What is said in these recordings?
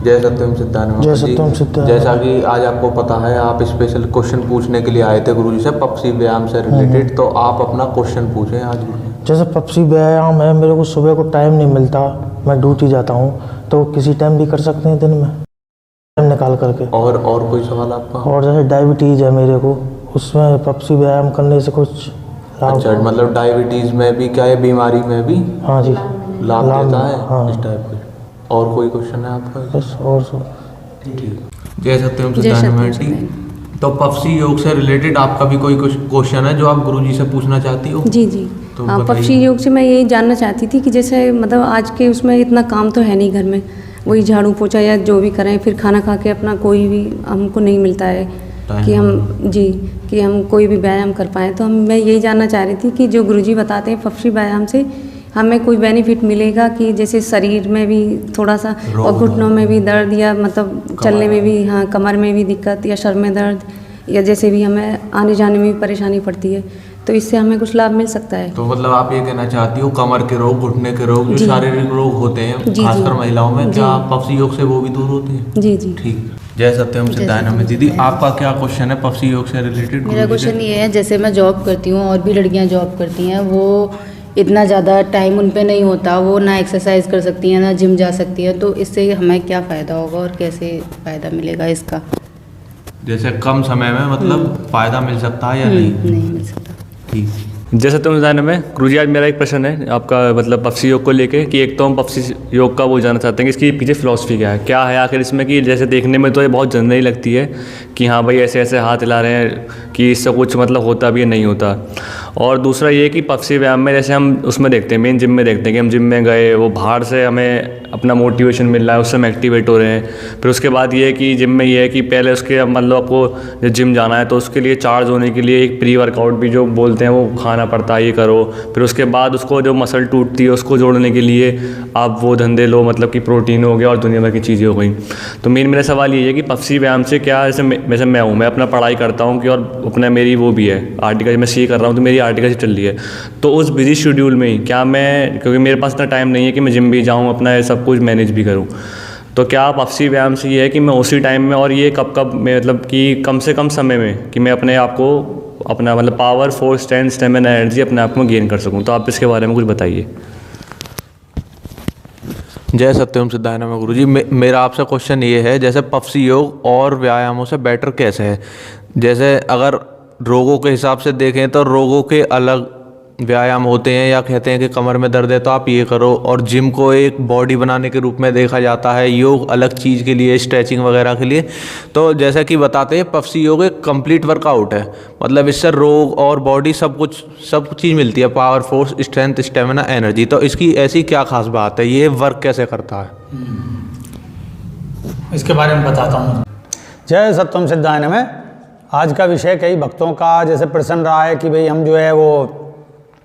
जय सत्यम सिद्धानंद जय जी। सत्यम सिद्धानंद। जैसा कि आज आपको पता है आप स्पेशल क्वेश्चन पूछने के लिए आए थे गुरुजी से पक्षी व्यायाम से रिलेटेड, तो आप अपना क्वेश्चन पूछें आज गुरुजी। जैसे पक्षी व्यायाम है, मेरे को सुबह को टाइम नहीं मिलता, मैं ड्यूटी जाता हूँ, तो किसी टाइम भी कर सकते हैं दिन में टाइम निकाल करके। और कोई सवाल आपका? और जैसे डायबिटीज़ है मेरे को, उसमें पक्षी व्यायाम करने से कुछ लाभ? अच्छा, मतलब डायबिटीज़ में भी क्या है, बीमारी में भी हाँ जी लाभ देता है। हाँ। इस टाइप का। और कोई क्वेश्चन है आपका? बस और सब ठीक। जय सत्यम सिद्धानंद जी। तो पक्षी योग से रिलेटेड आपका भी कोई क्वेश्चन है जो आप गुरुजी से पूछना चाहती हो? जी जी। तो पक्षी योग से मैं यही जानना चाहती थी कि जैसे मतलब आज के उसमें इतना काम तो है नहीं घर में, वही झाड़ू पोछा या जो भी करें, फिर खाना खा के अपना कोई भी हमको नहीं मिलता है कि हम कोई भी व्यायाम कर पाएँ। तो मैं यही जानना चाह रही थी कि जो गुरुजी बताते हैं पक्षी व्यायाम से हमें कोई बेनिफिट मिलेगा कि जैसे शरीर में भी थोड़ा सा और घुटनों में भी दर्द या मतलब चलने में भी, हाँ कमर में भी दिक्कत या सर में दर्द या जैसे भी हमें आने जाने में भी परेशानी पड़ती है, तो इससे हमें कुछ लाभ मिल सकता है? तो मतलब आप ये कहना चाहती हो कमर के रोग, घुटने के रोग, जो शारीरिक रोग होते हैं खासकर महिलाओं में, क्या पक्षी योग से वो भी दूर होते हैं? जी जी। ठीक। जय सत्यम सिद्धानंद दीदी, आपका क्या क्वेश्चन है पक्षी योग से रिलेटेड? मेरा क्वेश्चन ये है, जैसे मैं जॉब करती हूँ और भी लड़कियाँ जॉब करती हैं, वो इतना ज़्यादा टाइम उन पे नहीं होता, वो ना एक्सरसाइज कर सकती हैं ना जिम जा सकती हैं, तो इससे हमें क्या फ़ायदा होगा और कैसे फ़ायदा मिलेगा इसका? जैसे कम समय में मतलब फ़ायदा मिल सकता है या नहीं? नहीं मिल सकता। ठीक। जय सत्यम सिद्धानंद में गुरुजी, आज मेरा एक प्रश्न है आपका मतलब पक्षी योग को लेके कि एक तो हम पक्षी योग का वो जानना चाहते हैं कि इसकी पीछे फिलॉसफी क्या है आखिर इसमें, कि जैसे देखने में तो ये बहुत जनरली लगती है कि हाँ भाई ऐसे ऐसे हाथ हिला रहे हैं कि इससे कुछ मतलब होता भी है नहीं होता। और दूसरा ये कि पक्षी व्यायाम में जैसे हम उसमें देखते हैं, मेन जिम में देखते हैं कि हम जिम में गए, वो बाहर से हमें अपना मोटिवेशन मिल रहा है, उससे हम एक्टिवेट हो रहे हैं। फिर उसके बाद ये है कि जिम में ये है कि पहले उसके मतलब आपको जिम जाना है तो उसके लिए चार्ज होने के लिए एक प्री वर्कआउट भी जो बोलते हैं वो खाना पड़ता है, ये करो। फिर उसके बाद उसको जो मसल टूटती है उसको जोड़ने के लिए आप वो धंधे लो, मतलब कि प्रोटीन हो गया और दुनिया भर की चीज़ें हो गई। तो मेरा सवाल ये है कि पक्षी व्यायाम से क्या, जैसे मैं हूँ, मैं अपना पढ़ाई करता हूँ कि और अपना मेरी वो भी है आर्टिकल, मैं सी कर रहा हूँ तो मेरी आर्टिकल चल रही है, तो उस बिजी शेड्यूल में ही क्या मैं, क्योंकि मेरे पास इतना टाइम नहीं है कि मैं जिम भी जाऊँ, अपना सब कुछ मैनेज भी करूँ, तो क्या पक्षी व्यायाम से ये है कि मैं उसी टाइम में, और ये कब मैं मतलब कि कम से कम समय में कि मैं अपने आप को अपना मतलब power, force, strength, stamina, energy अपने आप में गेन कर सकूं, तो आप इसके बारे में कुछ बताइए। जय सत्यम सिद्धानंद गुरुजी, मेरा आपसे क्वेश्चन ये है, जैसे पक्षी योग और व्यायामों से बेटर कैसे है? जैसे अगर रोगों के हिसाब से देखें तो रोगों के अलग व्यायाम होते हैं, या कहते हैं कि कमर में दर्द है तो आप ये करो, और जिम को एक बॉडी बनाने के रूप में देखा जाता है, योग अलग चीज़ के लिए, स्ट्रेचिंग वगैरह के लिए। तो जैसा कि बताते हैं पक्षी योग एक कंप्लीट वर्कआउट है, मतलब इससे रोग और बॉडी सब चीज़ मिलती है, power, force, strength, stamina, energy. तो इसकी ऐसी क्या खास बात है, ये वर्क कैसे करता है? इसके बारे में बताता हूँ। जय सत्यम सिद्धानंद में आज का विषय कई भक्तों का जैसे प्रश्न रहा है कि भाई हम जो है वो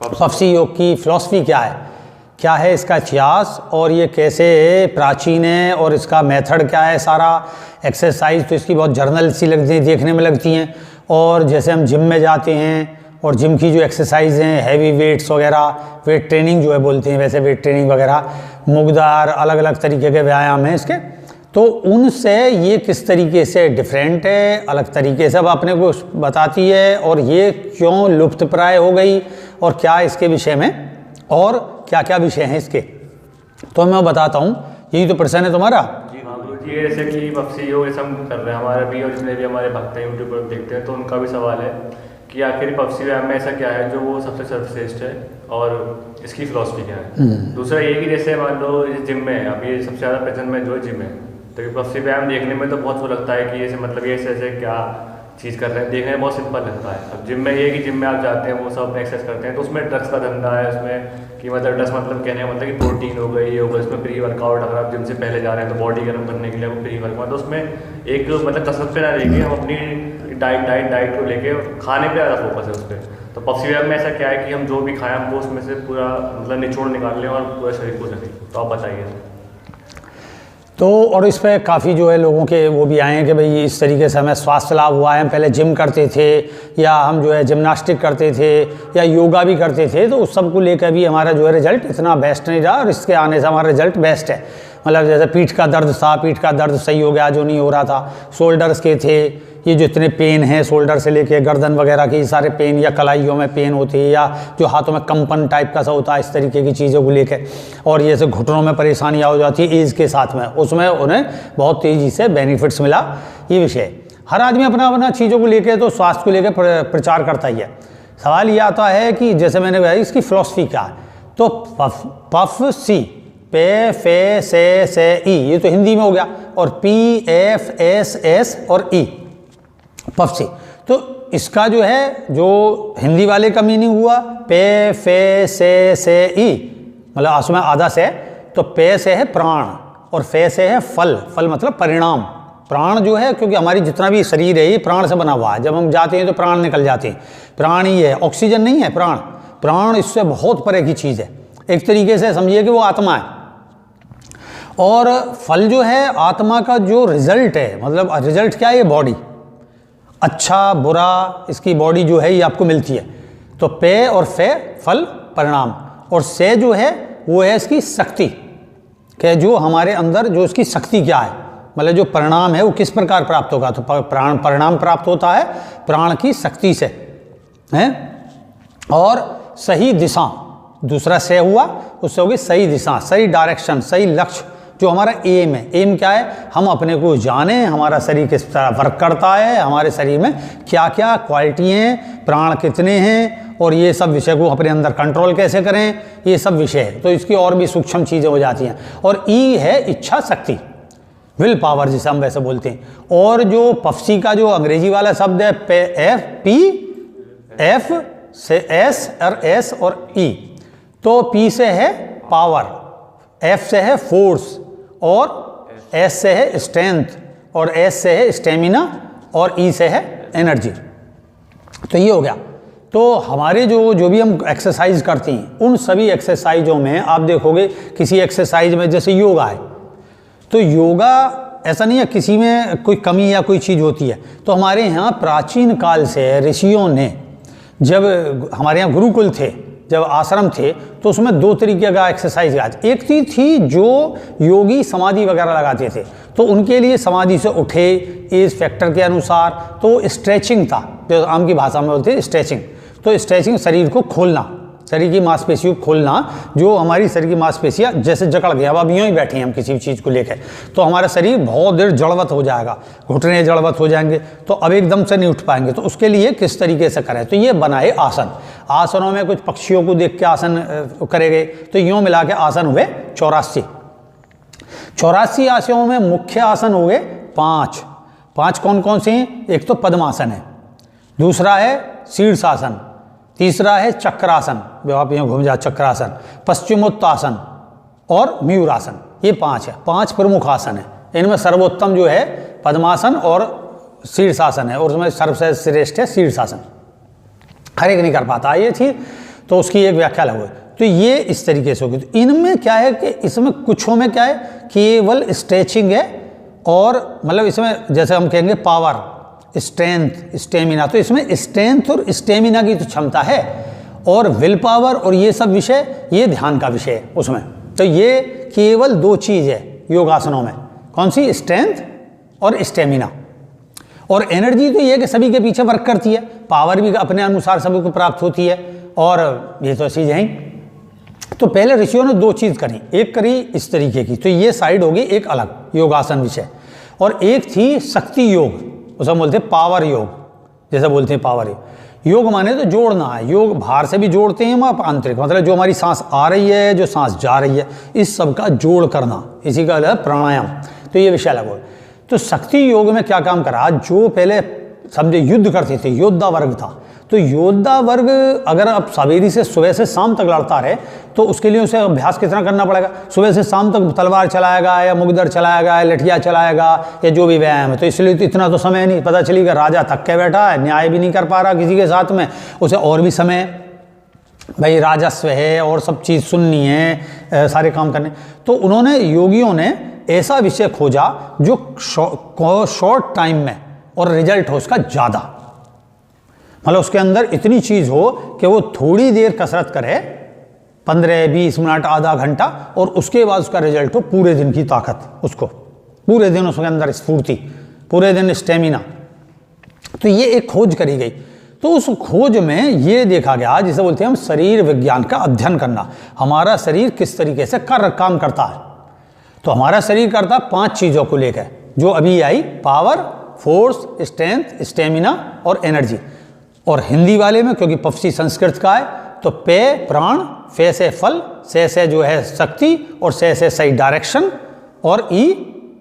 पक्षी योग की फिलॉसफी क्या है इसका इतिहास, और ये कैसे प्राचीन है, और इसका मेथड क्या है, सारा एक्सरसाइज तो इसकी बहुत जर्नल सी लगती है, देखने में लगती हैं। और जैसे हम जिम में जाते हैं और जिम की जो एक्सरसाइज हैं, हैवी वेट्स वगैरह, वेट ट्रेनिंग जो है बोलते हैं, वैसे वेट ट्रेनिंग वगैरह, मुगदार, अलग अलग तरीके के व्यायाम हैं इसके, तो उनसे ये किस तरीके से डिफरेंट है, अलग तरीके से अब अपने को बताती है, और ये क्यों लुप्तप्राय हो गई, और क्या इसके विषय में और क्या क्या विषय हैं इसके, तो मैं बताता हूँ। यही तो प्रश्न है तुम्हारा? जी हाँ गुरुजी, जैसे कि पक्षी योग ऐसा हम कर रहे हैं हमारे भी, और जितने भी हमारे भक्त हैं यूट्यूब पर देखते हैं तो उनका भी सवाल है कि आखिर पक्षी व्यायाम में ऐसा क्या है जो वो सबसे सर्वश्रेष्ठ है, और इसकी फिलॉसफी क्या है। दूसरा ये कि जैसे मान लो जिम में अभी सबसे ज़्यादा प्रेजेंट में जो जिम है, तो पक्षी व्यायाम देखने में तो बहुत वो लगता है कि ऐसे मतलब ये ऐसे क्या चीज़ कर रहे हैं, देखने में बहुत सिंपल लगता है। अब जिम में ये है कि जिम में आप जाते हैं, वो सब एक्सरसाइज करते हैं, तो उसमें ड्रग्स का धंधा है उसमें, कि मतलब ड्रग्स मतलब कहने का मतलब कि प्रोटीन हो गई, ये हो गया, उसमें प्री वर्कआउट, अगर आप जिम से पहले जा रहे हैं तो बॉडी गर्म करने के लिए वो प्री वर्कआउट, तो उसमें एक मतलब कसरत पे ना लेके हम अपनी डाइट को लेके खाने पे ज़्यादा फोकस है उस पर। तो पक्षी व्यायाम में ऐसा क्या है कि हम जो भी खाएं हमको उसमें से पूरा मतलब निचोड़ निकाल लें और पूरा शरीर को सकें, तो आप बताइए। तो और इस पर काफ़ी जो है लोगों के वो भी आए हैं कि भाई इस तरीके से हमें स्वास्थ्य लाभ हुआ है, हम पहले जिम करते थे या हम जो है जिम्नास्टिक करते थे या योगा भी करते थे, तो उस सब को लेकर भी हमारा जो है रिजल्ट इतना बेस्ट नहीं रहा, और इसके आने से हमारा रिजल्ट बेस्ट है। मतलब जैसे पीठ का दर्द था, पीठ का दर्द सही हो गया जो नहीं हो रहा था। शोल्डर्स के थे, ये जो इतने पेन हैं शोल्डर से लेके गर्दन वगैरह के सारे पेन, या कलाइयों में पेन होती है, या जो हाथों में कंपन टाइप का सा होता है, इस तरीके की चीज़ों को लेके, और ये से घुटनों में परेशानियाँ हो जाती है एज के साथ में, उसमें उन्हें बहुत तेज़ी से बेनिफिट्स मिला। ये विषय हर आदमी अपना अपना चीज़ों को लेके तो स्वास्थ्य को लेके प्रचार करता ही है। सवाल ये आता है कि जैसे मैंने कहा इसकी फिलॉसफी क्या है, तो पफ सी, पे, फे, से, ई, ये तो हिंदी में हो गया, और पी, एफ, एस और ई, पफ सी। तो इसका जो है, जो हिंदी वाले का मीनिंग हुआ पे, फे, से, ई, मतलब उसमें आधा से, तो पे से है प्राण और फे से है फल, फल मतलब परिणाम। प्राण जो है, क्योंकि हमारी जितना भी शरीर है ये प्राण से बना हुआ है, जब हम जाते हैं तो प्राण निकल जाते हैं, प्राण ही है, ऑक्सीजन नहीं है प्राण। प्राण इससे बहुत परे की चीज़ है, एक तरीके से समझिए कि वो आत्मा है। और फल जो है आत्मा का जो रिजल्ट है, मतलब रिजल्ट क्या है, ये बॉडी, अच्छा बुरा इसकी बॉडी जो है ये आपको मिलती है। तो पे और फे फल परिणाम, और से जो है वो है इसकी शक्ति, कि जो हमारे अंदर जो इसकी शक्ति क्या है, मतलब जो परिणाम है वो किस प्रकार प्राप्त होगा। तो परिणाम प्राप्त होता है प्राण की शक्ति से है। और सही दिशा, दूसरा से हुआ, उससे होगी सही दिशा, सही डायरेक्शन, सही लक्ष्य, जो हमारा एम है। एम क्या है, हम अपने को जाने, हमारा शरीर किस तरह वर्क करता है, हमारे शरीर में क्या क्या क्वालिटी हैं, प्राण कितने हैं, और ये सब विषय को अपने अंदर कंट्रोल कैसे करें, ये सब विषय है। तो इसकी और भी सूक्ष्म चीज़ें हो जाती हैं। और ई है इच्छा शक्ति, विल पावर जिसे हम वैसे बोलते हैं। और जो पफसी का जो अंग्रेजी वाला शब्द है एफ से एस और एस और ई, तो पी से है पावर, एफ से है फोर्स, और एस से है स्ट्रेंथ, और एस से है स्टेमिना, और ई से है एनर्जी। तो ये हो गया। तो हमारे जो भी हम एक्सरसाइज करते हैं, उन सभी एक्सरसाइजों में आप देखोगे किसी एक्सरसाइज में जैसे योगा है, तो योगा ऐसा नहीं है किसी में कोई कमी या कोई चीज़ होती है। तो हमारे यहाँ प्राचीन काल से ऋषियों ने, जब हमारे यहाँ गुरुकुल थे, जब आश्रम थे, तो उसमें दो तरीके का एक्सरसाइज आज, एक थी जो योगी समाधि वगैरह लगाते थे, तो उनके लिए समाधि से उठे एज फैक्टर के अनुसार, तो स्ट्रेचिंग था, जो आम की भाषा में बोलते हैं स्ट्रेचिंग। तो स्ट्रेचिंग शरीर को खोलना, शरीर की मांसपेशियों को खोलना, जो हमारी शरीर की मांसपेशियाँ जैसे जकड़ गया, अब यूँ ही बैठे हैं हम किसी भी चीज़ को लेकर, तो हमारा शरीर बहुत देर जड़वत हो जाएगा, घुटने जड़वत हो जाएंगे, तो अब एकदम से नहीं उठ पाएंगे। तो उसके लिए किस तरीके से करें, तो ये बनाए आसन। आसनों में कुछ पक्षियों को देख के आसन करे गए, तो यूँ मिला के आसन हुए 84। 84 आसनों में मुख्य आसन हुए 5 कौन कौन से हैं? एक तो पद्मासन है, दूसरा है शीर्षासन, तीसरा है चक्रासन, जो आप यहाँ घूम जाए चक्रासन, पश्चिमोत्तासन और मयूरासन। ये 5 है, 5 प्रमुख आसन है। इनमें सर्वोत्तम जो है पद्मासन और शीर्षासन है, और उसमें सबसे श्रेष्ठ है शीर्षासन। हर एक नहीं कर पाता ये चीज़, तो उसकी एक व्याख्या लगो। तो ये इस तरीके से होगी। तो इनमें क्या है कि इसमें कुछों में क्या है, केवल स्ट्रेचिंग है, और मतलब इसमें जैसे हम कहेंगे पावर, स्ट्रेंथ, स्टेमिना, तो इसमें स्ट्रेंथ और स्टेमिना की तो क्षमता है, और विल पावर और ये सब विषय, ये ध्यान का विषय है उसमें। तो ये केवल 2 चीज़ है योगासनों में, कौन सी? स्ट्रेंथ और स्टेमिना। और एनर्जी तो ये है कि सभी के पीछे वर्क करती है, पावर भी अपने अनुसार सभी को प्राप्त होती है, और ये तो चीज़ है। तो पहले ऋषियों ने 2 चीज़ करी, एक करी इस तरीके की, तो ये साइड होगी एक अलग योगासन विषय, और एक थी शक्ति योग, उसे बोलते हैं पावर योग, जैसे बोलते हैं पावर योग माने तो जोड़ना है। योग बाहर से भी जोड़ते हैं हम, आंतरिक मतलब जो हमारी सांस आ रही है, जो सांस जा रही है, इस सब का जोड़ करना, इसी का है प्राणायाम। तो ये विषय अलग हो। तो शक्ति योग में क्या काम करा, जो पहले समझे युद्ध करते थे, योद्धा वर्ग था, तो योद्धा वर्ग अगर अब सवेरे से सुबह से शाम तक लड़ता रहे, तो उसके लिए उसे अभ्यास कितना करना पड़ेगा, सुबह से शाम तक तलवार चलाएगा या मुगदर चलाएगा या लठिया चलाएगा या जो भी व्यायाम है। तो इसलिए तो इतना तो समय नहीं, पता चलेगा राजा थक के बैठा है, न्याय भी नहीं कर पा रहा किसी के साथ में, उसे और भी समय, भाई राजस्व है और सब चीज़ सुननी है, सारे काम करने। तो उन्होंने, योगियों ने ऐसा विषय खोजा जो शॉर्ट टाइम में और रिजल्ट हो उसका ज़्यादा, मतलब उसके अंदर इतनी चीज़ हो कि वो थोड़ी देर कसरत करे 15-20 मिनट, आधा घंटा, और उसके बाद उसका रिजल्ट हो पूरे दिन की ताकत, उसको पूरे दिन उसके अंदर स्फूर्ति, पूरे दिन स्टेमिना। तो ये एक खोज करी गई। तो उस खोज में ये देखा गया, जिसे बोलते हैं हम शरीर विज्ञान का अध्ययन करना, हमारा शरीर किस तरीके से काम करता है। तो हमारा शरीर करता है 5 चीज़ों को लेकर, जो अभी आई, पावर, फोर्स, स्ट्रेंथ, स्टेमिना और एनर्जी। और हिंदी वाले में, क्योंकि पफसी संस्कृत का है, तो पे प्राण, फे से फल, से जो है शक्ति, और से सही डायरेक्शन, और ई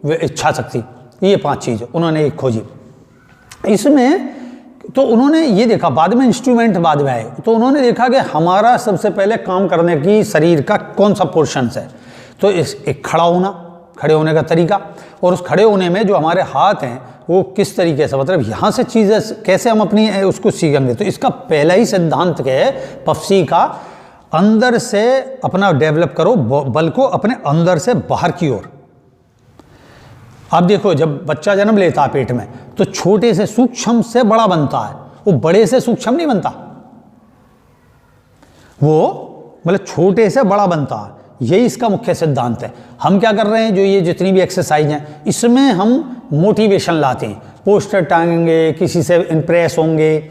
इच्छा शक्ति। ये 5 चीज़ उन्होंने एक खोजी। इसमें तो उन्होंने ये देखा, बाद में इंस्ट्रूमेंट बाद में आए, तो उन्होंने देखा कि हमारा सबसे पहले काम करने की शरीर का कौन सा पोर्शन है। तो एक खड़ा होना, खड़े होने का तरीका, और उस खड़े होने में जो हमारे हाथ हैं वो किस तरीके से, मतलब यहाँ से चीज़ें कैसे हम अपनी उसको सीखेंगे। तो इसका पहला ही सिद्धांत क्या है पफसी का, अंदर से अपना डेवलप करो बल को, अपने अंदर से बाहर की ओर। आप देखो, जब बच्चा जन्म लेता है पेट में, तो छोटे से सूक्ष्म से बड़ा बनता है, वो बड़े से सूक्ष्म नहीं बनता, वो मतलब छोटे से बड़ा बनता है। यही इसका मुख्य सिद्धांत है। हम क्या कर रहे हैं, जो ये जितनी भी एक्सरसाइज हैं, इसमें हम मोटिवेशन लाते हैं, पोस्टर टांगेंगे, किसी से इम्प्रेस होंगे,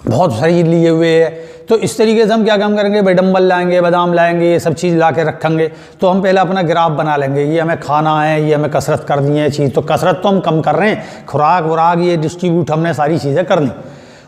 बहुत शरीर लिए हुए है, तो इस तरीके से हम क्या काम करेंगे, भाई डंबल लाएंगे, बादाम लाएंगे, ये सब चीज़ ला के रखेंगे। तो हम पहले अपना ग्राफ बना लेंगे, ये हमें खाना है, ये हमें कसरत करनी है चीज़। तो कसरत तो हम कम कर रहे हैं, खुराक वुराक ये डिस्ट्रीब्यूट हमने सारी चीज़ें करनी,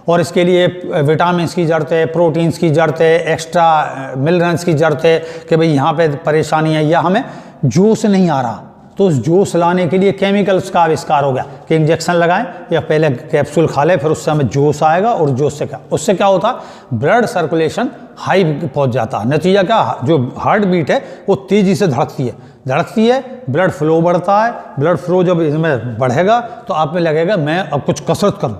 और इसके लिए विटामिन की ज़रूरत है, प्रोटीन्स की ज़रूरत है, एक्स्ट्रा मिनरल्स की ज़रूरत है, कि भाई यहाँ पे परेशानी है या हमें जोश नहीं आ रहा, तो उस जोश लाने के लिए केमिकल्स का आविष्कार हो गया कि इंजेक्शन लगाएं या पहले कैप्सूल खा लें, फिर उससे हमें जोश आएगा, और जोश से क्या, उससे क्या होता, ब्लड सर्कुलेशन हाई पहुंच जाता है। नतीजा क्या, जो हार्ट बीट है वो तेज़ी से धड़कती है, ब्लड फ्लो बढ़ता है। ब्लड फ्लो जब इसमें बढ़ेगा तो आप में लगेगा मैं अब कुछ कसरत करूँ,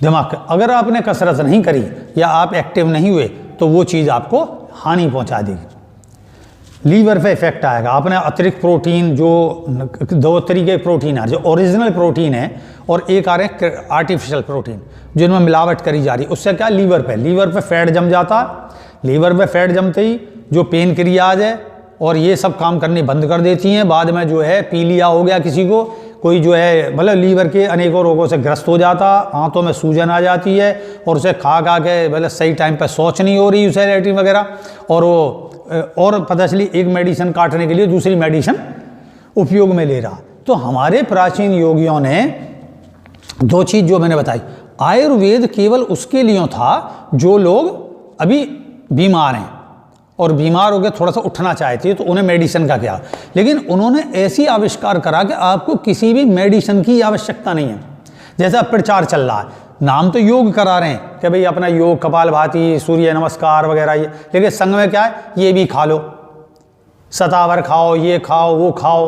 दिमाग का। अगर आपने कसरत नहीं करी या आप एक्टिव नहीं हुए, तो वो चीज़ आपको हानि पहुंचा देगी, लीवर पे इफेक्ट आएगा। आपने अतिरिक्त प्रोटीन, जो 2 तरीके के प्रोटीन है, जो ओरिजिनल प्रोटीन है, और एक आ रहे हैं आर्टिफिशियल प्रोटीन, जिनमें मिलावट करी जा रही है। उससे क्या, लीवर पे फैट जम जाता है। लीवर पे फैट जमते ही जो पेन क्रियाज है और ये सब काम करनी बंद कर देती हैं। बाद में जो है पीलिया हो गया किसी को, कोई जो है मतलब लीवर के अनेकों रोगों से ग्रस्त हो जाता, आंतों में सूजन आ जाती है, और उसे खा के मतलब सही टाइम पर शौच नहीं हो रही, उसे लैट्रिन वगैरह, और वो और पता चली एक मेडिसिन काटने के लिए दूसरी मेडिसिन उपयोग में ले रहा। तो हमारे प्राचीन योगियों ने 2 चीज़ जो मैंने बताई, आयुर्वेद केवल उसके लिए था जो लोग अभी बीमार हैं और बीमार होकर थोड़ा सा उठना चाहते हैं, तो उन्हें मेडिसिन का क्या। लेकिन उन्होंने ऐसी आविष्कार करा कि आपको किसी भी मेडिसिन की आवश्यकता नहीं है। जैसे अब प्रचार चल रहा है, नाम तो योग करा रहे हैं कि भाई अपना योग, कपालभाति, सूर्य नमस्कार वगैरह, ये, लेकिन संग में क्या है, ये भी खा लो, सतावर खाओ, ये खाओ, वो खाओ,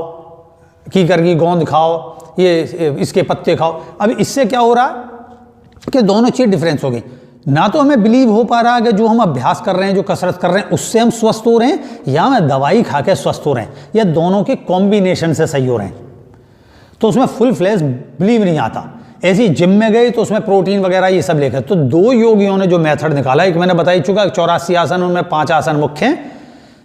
कीकर की गोंद खाओ, ये इसके पत्ते खाओ। अब इससे क्या हो रहा है कि दोनों चीज़ डिफरेंस हो गई। ना तो हमें बिलीव हो पा रहा है कि जो हम अभ्यास कर रहे हैं, जो कसरत कर रहे हैं, उससे हम स्वस्थ हो रहे हैं, या हमें दवाई खा के स्वस्थ हो रहे हैं, या दोनों के कॉम्बिनेशन से सही हो रहे हैं। तो उसमें फुल फ्लैश बिलीव नहीं आता। ऐसी जिम में गए तो उसमें प्रोटीन वगैरह ये सब लेकर, तो 2 योगियों ने जो मेथड निकाला, एक मैंने बता ही चुका, 84 आसन, उनमें 5 आसन मुख्य हैं,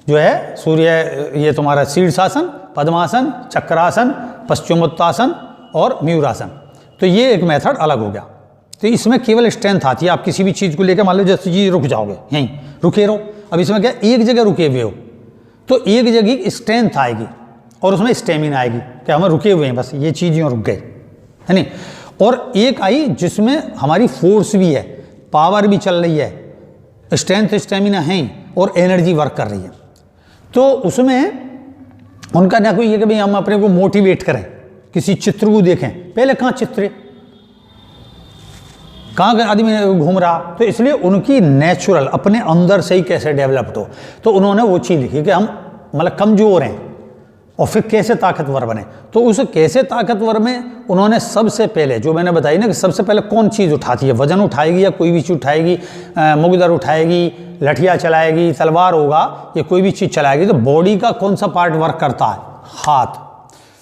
जो है सूर्य, ये तुम्हारा शीर्षासन, पद्मासन, चक्रासन, पश्चिमोत्तासन और मयूरासन। तो ये एक मेथड अलग हो गया। तो इसमें केवल स्ट्रेंथ आती है। आप किसी भी चीज़ को लेकर मान लो जैसे चीज़ रुक जाओगे, यहीं रुके रहो। अब इसमें क्या, एक जगह रुके हुए हो तो एक जगह स्ट्रेंथ आएगी और उसमें स्टेमिना आएगी, क्या हम रुके हुए हैं, बस ये चीज़ यूँ रुक गए, है नहीं। और एक आई जिसमें हमारी फोर्स भी है, पावर भी चल रही है, स्ट्रेंथ स्टेमिना है और एनर्जी वर्क कर रही है। तो उसमें उनका ना कोई ये कि भाई हम अपने को मोटिवेट करें, किसी चित्र को देखें, पहले कहाँ चित्र है, कहाँ आदमी घूम रहा, तो इसलिए उनकी नेचुरल अपने अंदर से ही कैसे डेवलप्ड हो। तो उन्होंने वो चीज़ लिखी कि हम मतलब कमज़ोर हैं और फिर कैसे ताकतवर बने। तो उस कैसे ताकतवर में उन्होंने सबसे पहले जो मैंने बताई ना कि सबसे पहले कौन चीज़ उठाती है, वजन उठाएगी या कोई भी चीज़ उठाएगी, मुगदर उठाएगी, लठिया चलाएगी, तलवार होगा, या कोई भी चीज़ चलाएगी, तो बॉडी का कौन सा पार्ट वर्क करता है, हाथ।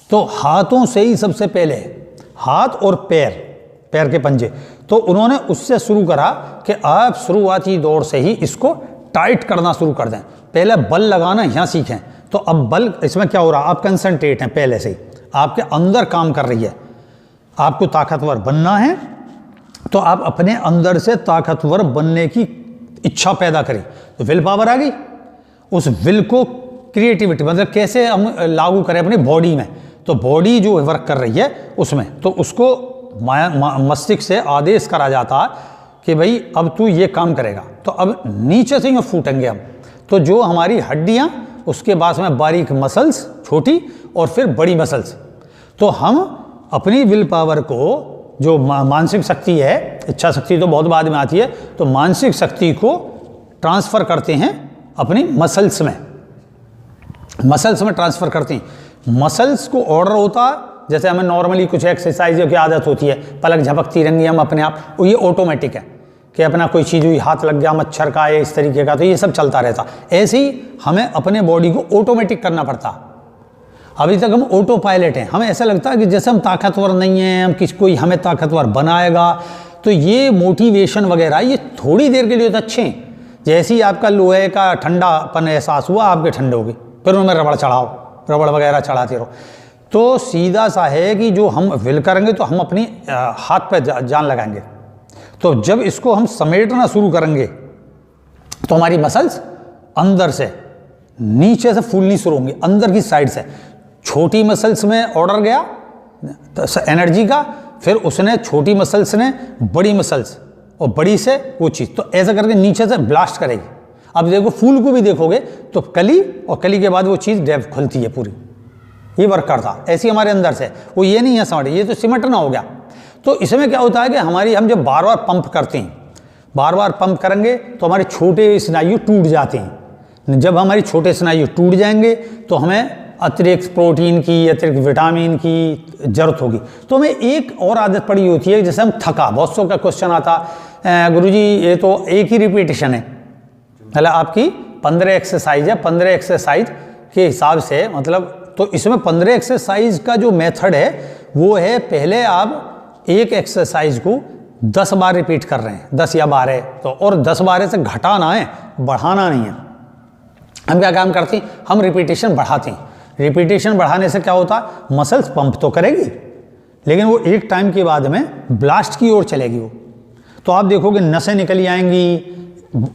तो हाथों से ही सबसे पहले, हाथ और पैर, पैर के पंजे। तो उन्होंने उससे शुरू करा कि आप शुरुआती दौर से ही इसको टाइट करना शुरू कर दें, पहले बल लगाना यहाँ सीखें। तो अब बल इसमें क्या हो रहा है, आप कंसंट्रेट हैं पहले से ही, आपके अंदर काम कर रही है, आपको ताकतवर बनना है तो आप अपने अंदर से ताकतवर बनने की इच्छा पैदा करें। तो विल पावर आ गई, उस विल को क्रिएटिविटी मतलब कैसे हम लागू करें अपनी बॉडी में, तो बॉडी जो वर्क कर रही है उसमें, तो उसको मस्तिष्क से आदेश करा जाता है कि भाई अब तू ये काम करेगा। तो अब नीचे से यूँ फूटेंगे हम, तो जो हमारी हड्डियाँ, उसके बाद में बारीक मसल्स छोटी और फिर बड़ी मसल्स, तो हम अपनी विल पावर को, जो मानसिक शक्ति है, इच्छा शक्ति तो बहुत बाद में आती है, तो मानसिक शक्ति को ट्रांसफ़र करते हैं अपनी मसल्स में ट्रांसफ़र करते हैं। मसल्स को ऑर्डर होता है, जैसे हमें नॉर्मली कुछ एक्सरसाइज की आदत होती है, पलक झपकती रहेंगी हम अपने आप, ये ऑटोमेटिक है कि अपना कोई चीज़ हुई, हाथ लग गया, मच्छर का है, इस तरीके का, तो ये सब चलता रहता। ऐसे ही हमें अपने बॉडी को ऑटोमेटिक करना पड़ता। अभी तक हम ऑटो पायलट हैं, हमें ऐसा लगता है कि जैसे हम ताकतवर नहीं हैं, हम कोई हमें ताकतवर बनाएगा। तो ये मोटिवेशन वगैरह ये थोड़ी देर के लिए तो अच्छे हैं, जैसे ही आपका लोहे का ठंडापन एहसास हुआ, आपके ठंडे हो गए, फिर उनमें रबड़ चढ़ाओ, रबड़ वगैरह चढ़ाते रहो। तो सीधा सा है कि जो हम विल करेंगे तो हम अपनी हाथ पे जान लगाएंगे। तो जब इसको हम समेटना शुरू करेंगे तो हमारी मसल्स अंदर से नीचे से फूलनी शुरू होंगी, अंदर की साइड से। छोटी मसल्स में ऑर्डर गया एनर्जी का, फिर उसने छोटी मसल्स ने बड़ी मसल्स, और बड़ी से वो चीज़, तो ऐसा करके नीचे से ब्लास्ट करेगी। अब देखो फूल को भी देखोगे तो कली, और कली के बाद वो चीज़ डेव खुलती है पूरी, ये वर्क करता। ऐसी हमारे अंदर से, वो ये नहीं है समझ, ये तो सिमटना हो गया। तो इसमें क्या होता है कि हम जब बार बार पंप करते हैं, बार बार पंप करेंगे तो हमारे छोटे स्नायु टूट जाते हैं। जब हमारी छोटे स्नायु टूट जाएंगे तो हमें अतिरिक्त प्रोटीन की, अतिरिक्त विटामिन की जरूरत होगी। तो हमें एक और आदत पड़ी होती है, जैसे हम थका, बहुत सौ का क्वेश्चन आता, गुरुजी ये तो एक ही रिपीटेशन है, मतलब आपकी 15 एक्सरसाइज है, 15 एक्सरसाइज के हिसाब से, मतलब तो इसमें 15 एक्सरसाइज का जो मेथड है वो है, पहले आप एक एक्सरसाइज को 10 बार रिपीट कर रहे हैं, 10 या 12, तो और 10-12 से घटाना है, बढ़ाना नहीं है। हम क्या काम करते हैं, हम रिपीटेशन बढ़ाते हैं। रिपीटेशन बढ़ाने से क्या होता है, मसल्स पंप तो करेगी, लेकिन वो एक टाइम के बाद में ब्लास्ट की ओर चलेगी वो। तो आप देखोगे नसें निकली आएंगी,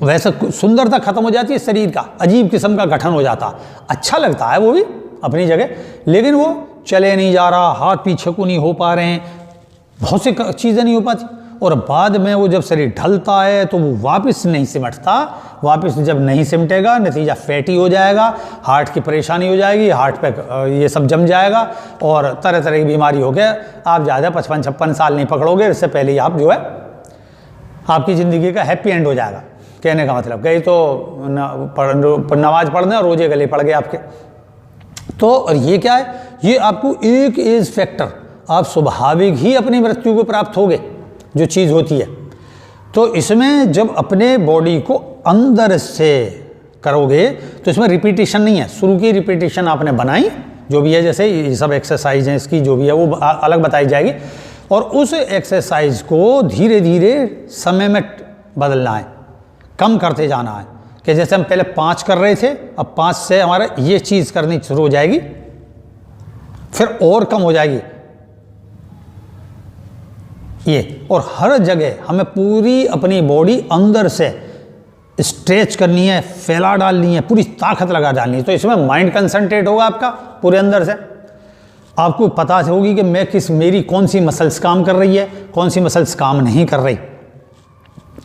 वैसे सुंदरता खत्म हो जाती है शरीर का, अजीब किस्म का गठन हो जाता। अच्छा लगता है वो भी अपनी जगह, लेकिन वो चले नहीं जा रहा, हाथ पीछे को नहीं हो पा रहे हैं, बहुत सी चीज़ें नहीं हो पाती। और बाद में वो जब शरीर ढलता है तो वो वापस नहीं सिमटता, वापस जब नहीं सिमटेगा नतीजा फैटी हो जाएगा, हार्ट की परेशानी हो जाएगी, हार्ट पे ये सब जम जाएगा और तरह तरह की बीमारी हो गया। आप ज़्यादा 55-56 साल नहीं पकड़ोगे, इससे पहले ही आप जो है आपकी ज़िंदगी का हैप्पी एंड हो जाएगा। कहने का मतलब कहीं तो नमाज पढ़ने और रोजे गले पड़ गए आपके। तो और ये क्या है, ये आपको एक एज फैक्टर, आप स्वाभाविक ही अपनी मृत्यु को प्राप्त होगे जो चीज़ होती है। तो इसमें जब अपने बॉडी को अंदर से करोगे तो इसमें रिपीटेशन नहीं है, शुरू की रिपीटेशन आपने बनाई जो भी है, जैसे ये सब एक्सरसाइज हैं इसकी जो भी है वो अलग बताई जाएगी, और उस एक्सरसाइज को धीरे धीरे समय में बदलना है, कम करते जाना है। कि जैसे हम पहले 5 कर रहे थे, अब 5 से हमारा ये चीज़ करनी शुरू हो जाएगी, फिर और कम हो जाएगी ये। और हर जगह हमें पूरी अपनी बॉडी अंदर से स्ट्रेच करनी है, फैला डालनी है, पूरी ताकत लगा डालनी है। तो इसमें माइंड कंसंट्रेट होगा आपका पूरे अंदर से, आपको पता होगी कि मेरी कौन सी मसल्स काम कर रही है, कौन सी मसल्स काम नहीं कर रही,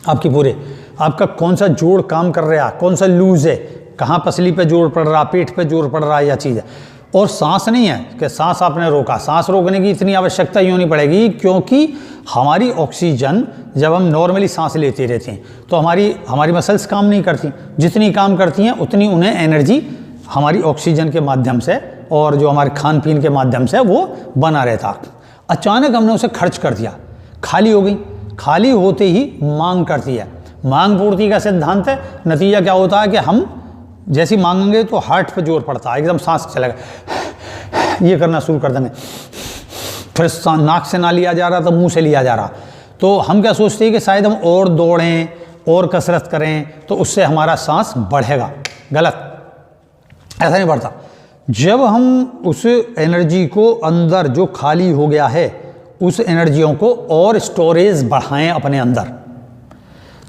आपकी पूरे आपका कौन सा जोड़ काम कर रहा है, कौन सा लूज है, कहाँ पसली पे जोड़ पड़ रहा, पेट पे जोड़ पड़ रहा है, या चीज़ है। और सांस नहीं है कि सांस आपने रोका, सांस रोकने की इतनी आवश्यकता यूँ नहीं पड़ेगी, क्योंकि हमारी ऑक्सीजन जब हम नॉर्मली सांस लेते रहते हैं तो हमारी मसल्स काम नहीं करती, जितनी काम करती हैं उतनी उन्हें एनर्जी हमारी ऑक्सीजन के माध्यम से और जो हमारे खान पीन के माध्यम से वो बना रहता। अचानक हमने उसे खर्च कर दिया, खाली हो गई, खाली होते ही मांग करती है। मांग पूर्ति का सिद्धांत है, नतीजा क्या होता है कि हम जैसी मांगेंगे तो हार्ट पे जोर पड़ता है, एकदम सांस चलेगा, ये करना शुरू कर देंगे, फिर नाक से ना लिया जा रहा तो मुंह से लिया जा रहा। तो हम क्या सोचते हैं कि शायद हम और दौड़ें और कसरत करें तो उससे हमारा सांस बढ़ेगा, गलत, ऐसा नहीं बढ़ता। जब हम उस एनर्जी को अंदर जो खाली हो गया है उस एनर्जियों को और स्टोरेज बढ़ाएं अपने अंदर।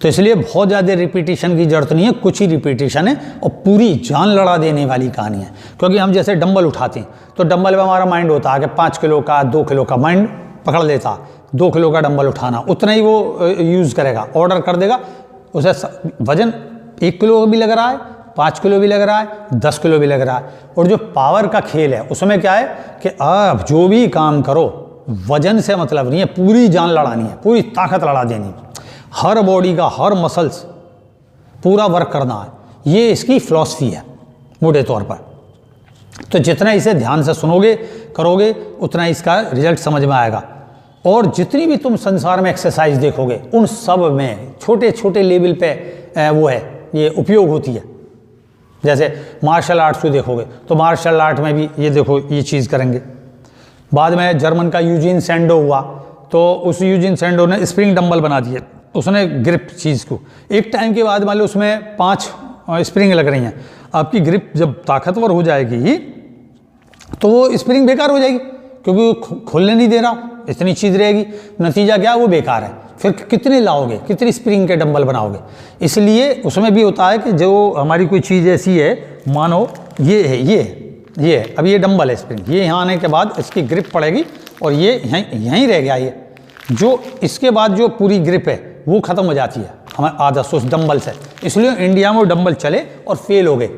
तो इसलिए बहुत ज़्यादा रिपीटिशन की जरूरत नहीं है, कुछ ही रिपीटिशन है और पूरी जान लड़ा देने वाली कहानी है। क्योंकि हम जैसे डंबल उठाते हैं तो डंबल में हमारा माइंड होता है कि 5 किलो का 2 किलो का माइंड पकड़ लेता, 2 किलो का डंबल उठाना, उतना ही वो यूज़ करेगा, ऑर्डर कर देगा। उसे वजन 1 किलो भी लग रहा है, 5 किलो भी लग रहा है, 10 किलो भी लग रहा है। और जो पावर का खेल है उसमें क्या है कि आप जो भी काम करो वजन से मतलब नहीं है, पूरी जान लड़ानी है, पूरी ताकत लड़ा देनी, हर बॉडी का हर मसल्स पूरा वर्क करना है। ये इसकी फिलॉसफी है मोटे तौर पर। तो जितना इसे ध्यान से सुनोगे करोगे उतना इसका रिजल्ट समझ में आएगा। और जितनी भी तुम संसार में एक्सरसाइज देखोगे उन सब में छोटे छोटे लेवल पे वो है, ये उपयोग होती है। जैसे मार्शल आर्ट्स को देखोगे तो मार्शल आर्ट में भी ये देखो ये चीज़ करेंगे। बाद में जर्मन का यूजीन सैंडो हुआ तो उस यूजीन सैंडो ने स्प्रिंग डंबल बना दिए, उसने ग्रिप चीज़ को। एक टाइम के बाद मान लो उसमें 5 स्प्रिंग लग रही हैं, आपकी ग्रिप जब ताकतवर हो जाएगी तो वो स्प्रिंग बेकार हो जाएगी क्योंकि वो खोलने नहीं दे रहा, इतनी चीज़ रहेगी। नतीजा क्या, वो बेकार है। फिर कितने लाओगे, कितनी स्प्रिंग के डंबल बनाओगे। इसलिए उसमें भी होता है कि जो हमारी कोई चीज़ ऐसी है, मानो ये है, ये है, अब ये डंबल है स्प्रिंग, ये यहाँ आने के बाद इसकी ग्रिप पड़ेगी और ये यहीं रह गया। ये जो इसके बाद जो पूरी ग्रिप है वो ख़त्म हो जाती है हमें आदत उस डंबल से। इसलिए इंडिया में वो डंबल चले और फेल हो गए।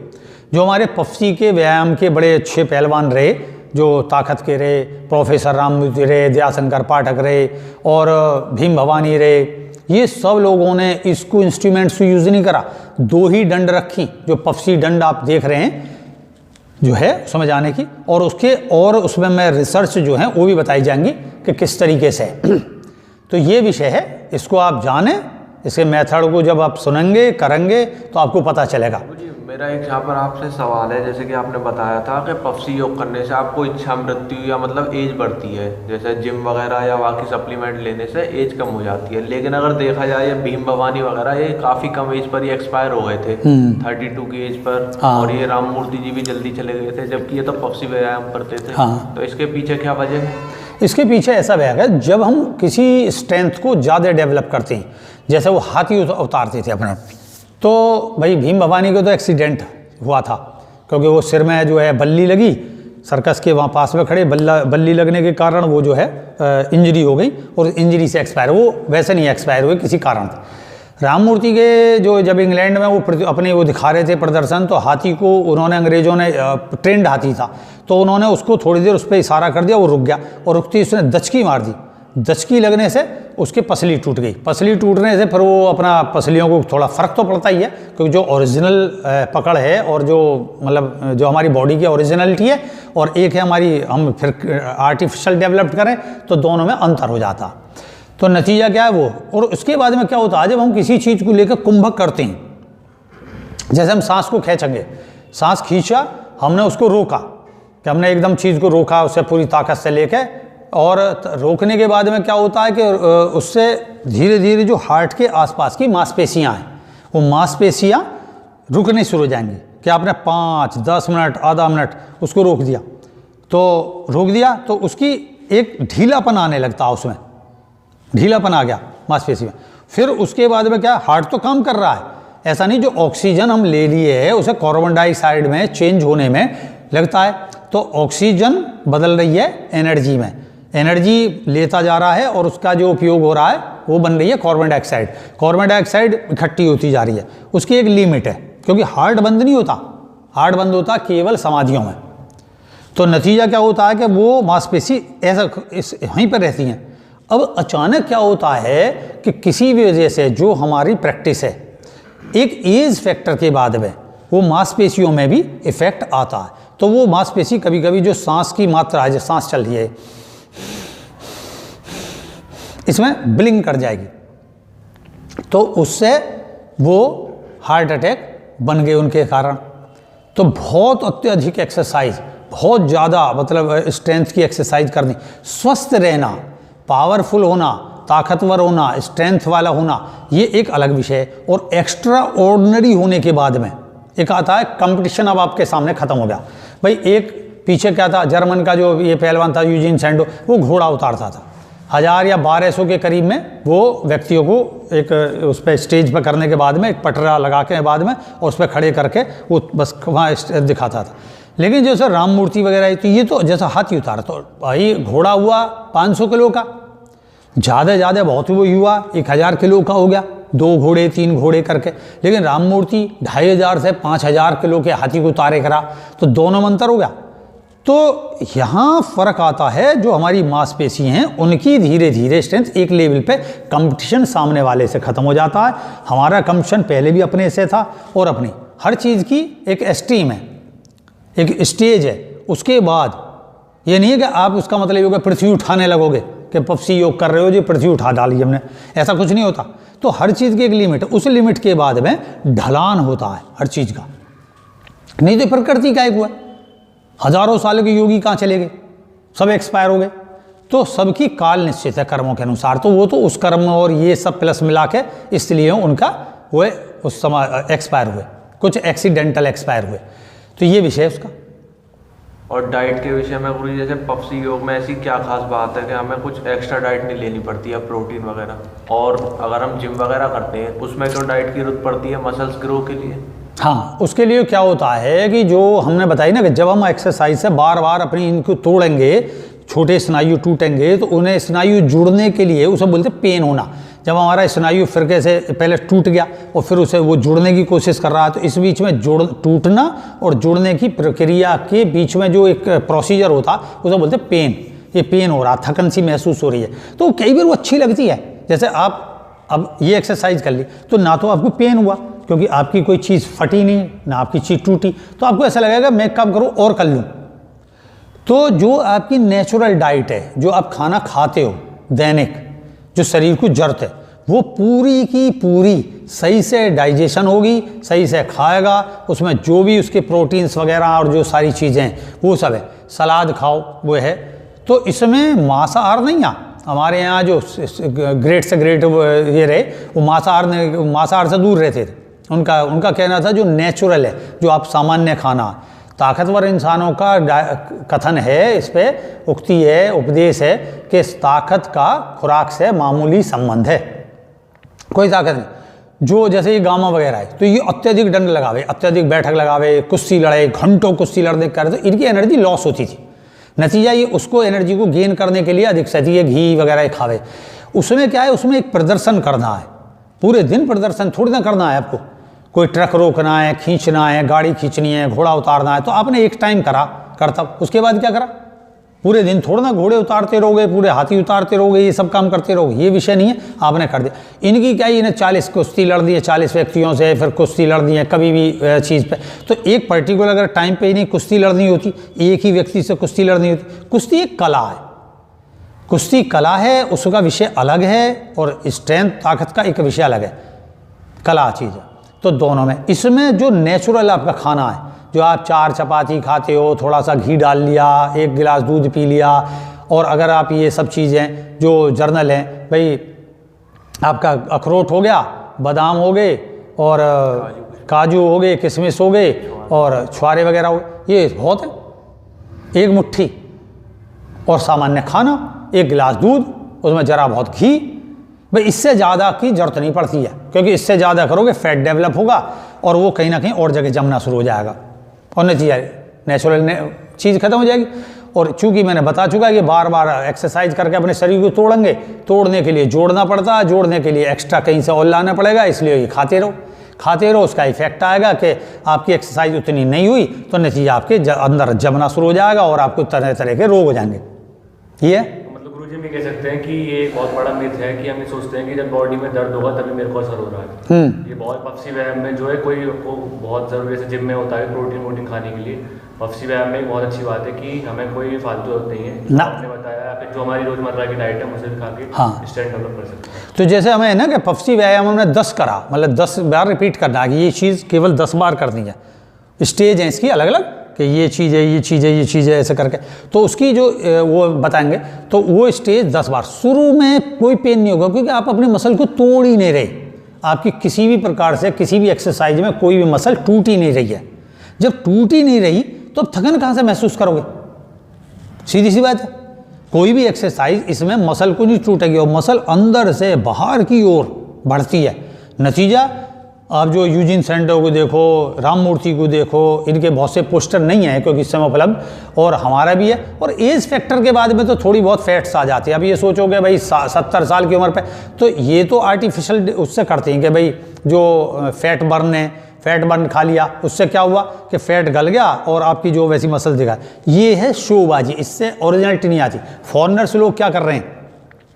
जो हमारे पफसी के व्यायाम के बड़े अच्छे पहलवान रहे, जो ताकत के रहे, प्रोफेसर राममूर्ति रहे, दयाशंकर पाठक रहे और भीम भवानी रहे, ये सब लोगों ने इसको इंस्ट्रूमेंट्स को यूज़ नहीं करा। 2 ही डंड रखी, जो पफसी डंड आप देख रहे हैं जो है समझ आने की, और उसके और उसमें मैं रिसर्च जो है वो भी बताई जाएंगी कि किस तरीके से तो ये विषय है, इसको आप जानें, इसके मेथड को जब आप सुनेंगे करेंगे तो आपको पता चलेगा। मेरा एक यहाँ पर आपसे सवाल है, जैसे कि आपने बताया था कि पफसी योग करने से आपको इच्छा मृत्यु या मतलब एज बढ़ती है, जैसे जिम वगैरह या बाकी सप्लीमेंट लेने से एज कम हो जाती है। लेकिन अगर देखा जाए ये भीम भवानी वगैरह ये काफ़ी कम एज पर ही एक्सपायर हो गए थे, 32 की एज पर। और ये राममूर्ति जी भी जल्दी चले गए थे, जबकि ये तो पफसी व्यायाम करते थे। तो इसके पीछे क्या वजह है? इसके पीछे ऐसा है, जब हम किसी स्ट्रेंथ को ज़्यादा डेवलप करते हैं, जैसे वो हाथी उतारते थे अपना, तो भाई भीम भवानी को तो एक्सीडेंट हुआ था क्योंकि वो सिर में जो है बल्ली लगी, सर्कस के वहाँ पास में खड़े बल्ली लगने के कारण वो जो है इंजरी हो गई और इंजरी से एक्सपायर। वो वैसे नहीं एक्सपायर हुए, किसी कारण से। राममूर्ति के जो जब इंग्लैंड में वो अपने वो दिखा रहे थे प्रदर्शन, तो हाथी को उन्होंने, अंग्रेज़ों ने ट्रेंड हाथी था तो उन्होंने उसको थोड़ी देर उस पर इशारा कर दिया, वो रुक गया और रुकती उसने दचकी मार दी। दचकी लगने से उसकी पसली टूट गई। पसली टूटने से फिर वो अपना पसलियों को थोड़ा फ़र्क तो पड़ता ही है, क्योंकि जो ओरिजिनल पकड़ है और जो मतलब जो हमारी बॉडी की ओरिजिनलिटी है और एक है हमारी, हम फिर आर्टिफिशियल डेवलप करें तो दोनों में अंतर हो जाता। तो नतीजा क्या है वो। और उसके बाद में क्या होता है, जब हम किसी चीज़ को लेकर कुंभक करते हैं, जैसे हम सांस को खींचेंगे, सांस खींचा, हमने उसको रोका, कि हमने एकदम चीज़ को रोका उससे पूरी ताकत से लेके, और रोकने के बाद में क्या होता है कि उससे धीरे धीरे जो हार्ट के आसपास की मांसपेशियाँ हैं वो मांसपेशियाँ रुकने शुरू हो जाएंगी। कि आपने 5, 10 मिनट, आधा मिनट उसको रोक दिया, तो रोक दिया तो उसकी एक ढीलापन आने लगता है, उसमें ढीलापन आ गया मांसपेशी में। फिर उसके बाद में क्या, हार्ट तो काम कर रहा है, ऐसा नहीं, जो ऑक्सीजन हम ले लिए है उसे कार्बन डाइऑक्साइड में चेंज होने में लगता है, तो ऑक्सीजन बदल रही है एनर्जी में, एनर्जी लेता जा रहा है और उसका जो उपयोग हो रहा है वो बन रही है कार्बन डाइऑक्साइड। कार्बन डाइऑक्साइड इकट्ठी होती जा रही है, उसकी एक लिमिट है, क्योंकि हार्ट बंद नहीं होता, हार्ट बंद होता केवल समाधियों में। तो नतीजा क्या होता है कि वो मांसपेशी ऐसा वहीं पर रहती हैं। अब अचानक क्या होता है कि किसी भी वजह से जो हमारी प्रैक्टिस है, एक एज फैक्टर के बाद में वो मांसपेशियों में भी इफेक्ट आता है। तो वो मांसपेशी कभी कभी जो सांस की मात्रा है, जो सांस चल रही है, इसमें ब्लिंक कर जाएगी, तो उससे वो हार्ट अटैक बन गए उनके कारण। तो बहुत अत्यधिक एक्सरसाइज, बहुत ज़्यादा मतलब स्ट्रेंथ की एक्सरसाइज करनी, स्वस्थ रहना, पावरफुल होना, ताकतवर होना, स्ट्रेंथ वाला होना, ये एक अलग विषय है। और एक्स्ट्रा ऑर्डिनरी होने के बाद में एक आता है कंपटीशन, अब आपके सामने खत्म हो गया। भाई एक पीछे क्या था, जर्मन का जो ये पहलवान था यूजीन सैंडो, वो घोड़ा उतारता था 1000 या 1200 के करीब में, वो व्यक्तियों को एक उस पर स्टेज पर करने के बाद में एक पटरा लगा के बाद में और उस पर खड़े करके वो बस वहाँ दिखाता था। लेकिन जैसे राम मूर्ति वगैरह, तो ये तो जैसा हाथी उतारा, तो भाई घोड़ा हुआ 500 किलो का, ज़्यादा बहुत वो हुआ 1000 किलो का हो गया, 2 घोड़े 3 घोड़े करके। लेकिन राम मूर्ति 2500 से 5000 किलो के हाथी को उतारे करा, तो दोनों में अंतर हो गया। तो यहाँ फ़र्क आता है, जो हमारी मांसपेशी हैं उनकी धीरे धीरे स्ट्रेंथ एक लेवल पे कंपटीशन सामने वाले से ख़त्म हो जाता है। हमारा कंपटीशन पहले भी अपने से था, और अपनी हर चीज़ की एक एस्टीम है, एक स्टेज है। उसके बाद ये नहीं है कि आप उसका मतलब ये होगा पृथ्वी उठाने लगोगे कि पफसी योग कर रहे हो जी, पृथ्वी उठा डाली हमने, ऐसा कुछ नहीं होता। तो हर चीज़ की एक लिमिट है, उस लिमिट के बाद में ढलान होता है हर चीज़ का। नहीं तो प्रकृति का एक हुआ, हजारों सालों के योगी कहाँ चले गए, सब एक्सपायर हो गए। तो सबकी काल निश्चित है कर्मों के अनुसार, तो वो तो उस कर्म और ये सब प्लस मिला के इसलिए उनका वो उस समय एक्सपायर हुए, कुछ एक्सीडेंटल एक्सपायर हुए। तो ये विषय है उसका। और डाइट के विषय में गुरुजी, जैसे पफसी योग में ऐसी क्या खास बात है कि हमें कुछ एक्स्ट्रा डाइट नहीं लेनी पड़ती है, प्रोटीन वगैरह? और अगर हम जिम वगैरह करते हैं उसमें क्यों डाइट की जरूरत पड़ती है मसल्स ग्रो के लिए? हाँ, उसके लिए क्या होता है कि जो हमने बताई ना कि जब हम एक्सरसाइज से बार बार अपनी इनको तोड़ेंगे, छोटे स्नायु टूटेंगे, तो उन्हें स्नायु जुड़ने के लिए उसे बोलते पेन होना। जब हमारा स्नायु फिर से पहले टूट गया और फिर उसे वो जुड़ने की कोशिश कर रहा है, तो इस बीच में टूटना और जुड़ने की प्रक्रिया के बीच में जो एक प्रोसीजर होता है उसे बोलते पेन। ये पेन हो रहा, थकन सी महसूस हो रही है, तो कई बार वो अच्छी लगती है। जैसे आप अब ये एक्सरसाइज कर ली, तो ना तो आपको पेन हुआ क्योंकि आपकी कोई चीज़ फटी नहीं, ना आपकी चीज़ टूटी, तो आपको ऐसा लगेगा मैं काम करूँ और कर लूँ। तो जो आपकी नेचुरल डाइट है, जो आप खाना खाते हो दैनिक, जो शरीर को जरूरत है, वो पूरी की पूरी सही से डाइजेशन होगी, सही से खाएगा, उसमें जो भी उसके प्रोटीन्स वगैरह और जो सारी चीज़ें हैं वो सब है। सलाद खाओ वो है। तो इसमें मांसाहार नहीं आ, हमारे यहाँ जो ग्रेट से ग्रेट ये रहे वो मांसाहार से दूर रहते थे। उनका कहना था जो नेचुरल है, जो आप सामान्य खाना। ताकतवर इंसानों का कथन है, इस पे उक्ति है, उपदेश है कि इस ताकत का खुराक से मामूली संबंध है, कोई ताकत नहीं। जो जैसे ये गामा वगैरह है, तो ये अत्यधिक दंड लगावे, अत्यधिक बैठक लगावे, कुश्ती लड़े, घंटों कुश्ती लड़ने करे, तो इनकी एनर्जी लॉस होती थी। नतीजा ये उसको एनर्जी को गेन करने के लिए अधिक से अधिक घी वगैरह खावे। उसमें क्या है, उसमें एक प्रदर्शन करना है, पूरे दिन प्रदर्शन थोड़ी ना करना है आपको। कोई ट्रक रोकना है, खींचना है, गाड़ी खींचनी है, घोड़ा उतारना है, तो आपने एक टाइम करता, उसके बाद क्या करा? पूरे दिन थोड़ा ना घोड़े उतारते रहोगे, पूरे हाथी उतारते रहोगे, ये सब काम करते रहोगे, ये विषय नहीं है। आपने कर दिया। इनकी क्या, इन्हें 40 कुश्ती लड़ दी है 40 व्यक्तियों से, फिर कुश्ती लड़ दी है कभी भी चीज़ पे। तो एक पर्टिकुलर अगर टाइम पे इन्हें कुश्ती लड़नी होती, एक ही व्यक्ति से कुश्ती लड़नी होती। कुश्ती एक कला है, कुश्ती कला है, उसका विषय अलग है, और स्ट्रेंथ ताकत का एक विषय अलग है, कला चीज़ है। तो दोनों में, इसमें जो नेचुरल आपका खाना है, जो आप 4 चपाती खाते हो, थोड़ा सा घी डाल लिया, 1 गिलास दूध पी लिया, और अगर आप ये सब चीज़ें जो जर्नल हैं, भाई आपका अखरोट हो गया, बादाम हो गए, और काजू हो गए, किशमिश हो गए, और छुआरे वगैरह हो गए, ये बहुत है। 1 मुट्ठी और सामान्य खाना, 1 गिलास दूध, उसमें ज़रा बहुत घी, भाई इससे ज़्यादा की ज़रूरत नहीं पड़ती है, क्योंकि इससे ज़्यादा करोगे फैट डेवलप होगा और वो कहीं ना कहीं और जगह जमना शुरू हो जाएगा, और नतीजा नेचुरल चीज़ खत्म हो जाएगी। और चूंकि मैंने बता चुका है कि बार बार एक्सरसाइज करके अपने शरीर को तोड़ेंगे, तोड़ने के लिए जोड़ना पड़ता है, जोड़ने के लिए एक्स्ट्रा कहीं से और लाना पड़ेगा, इसलिए ये खाते रहो, उसका इफेक्ट आएगा कि आपकी एक्सरसाइज उतनी नहीं हुई, तो नतीजा आपके अंदर जमना शुरू हो जाएगा और आपको तरह तरह के रोग हो जाएंगे। ये हम ये कह सकते हैं कि ये बहुत बड़ा मिथ है कि हम ये सोचते हैं कि जब बॉडी में दर्द होगा तभी मेरे को असर हो रहा है। ये बहुत पफसी व्यायाम में जो है कोई को बहुत ज़रूरी है, जिम में होता है प्रोटीन खाने के लिए। पफसी व्यायाम में बहुत अच्छी बात है कि हमें कोई फालतू जरूरत नहीं है, जो आपने बताया, फिर जो हमारी रोजमर्रा की डाइट है उसे भी खा के स्ट्रेंथ डेवलप कर सकते हैं। तो जैसे हमें है ना कि पफसी व्यायाम हमने 10 करा, मतलब 10 बार रिपीट करना है कि ये चीज़ केवल 10 बार करनी है। स्टेज है इसकी अलग अलग कि ये चीज़ है, ये चीज़ है, ये चीज़ है, ऐसे करके। तो उसकी जो वो बताएंगे, तो वो स्टेज 10 बार। शुरू में कोई पेन नहीं होगा क्योंकि आप अपने मसल को तोड़ ही नहीं रहे। आपकी किसी भी प्रकार से किसी भी एक्सरसाइज में कोई भी मसल टूट ही नहीं रही है। जब टूट ही नहीं रही तो अब थकन कहाँ से महसूस करोगे? सीधी सी बात है। कोई भी एक्सरसाइज इसमें मसल को नहीं टूटेगी और मसल अंदर से बाहर की ओर बढ़ती है। नतीजा आप जो यूजिन सैंडो को देखो, राममूर्ति को देखो, इनके बहुत से पोस्टर नहीं हैं क्योंकि इस समय उपलब्ध, और हमारा भी है। और एज फैक्टर के बाद में तो थोड़ी बहुत फैट्स आ जाती है। अब ये सोचोगे भाई 70 साल की उम्र पे, तो ये तो आर्टिफिशियल उससे करते हैं कि भाई जो फैट बर्न है, फैट बर्न खा लिया, उससे क्या हुआ कि फैट गल गया और आपकी जो वैसी मसल दिखा। ये है शोबाजी, इससे ओरिजिनलिटी नहीं आती। फॉरनर्स लोग क्या कर रहे हैं,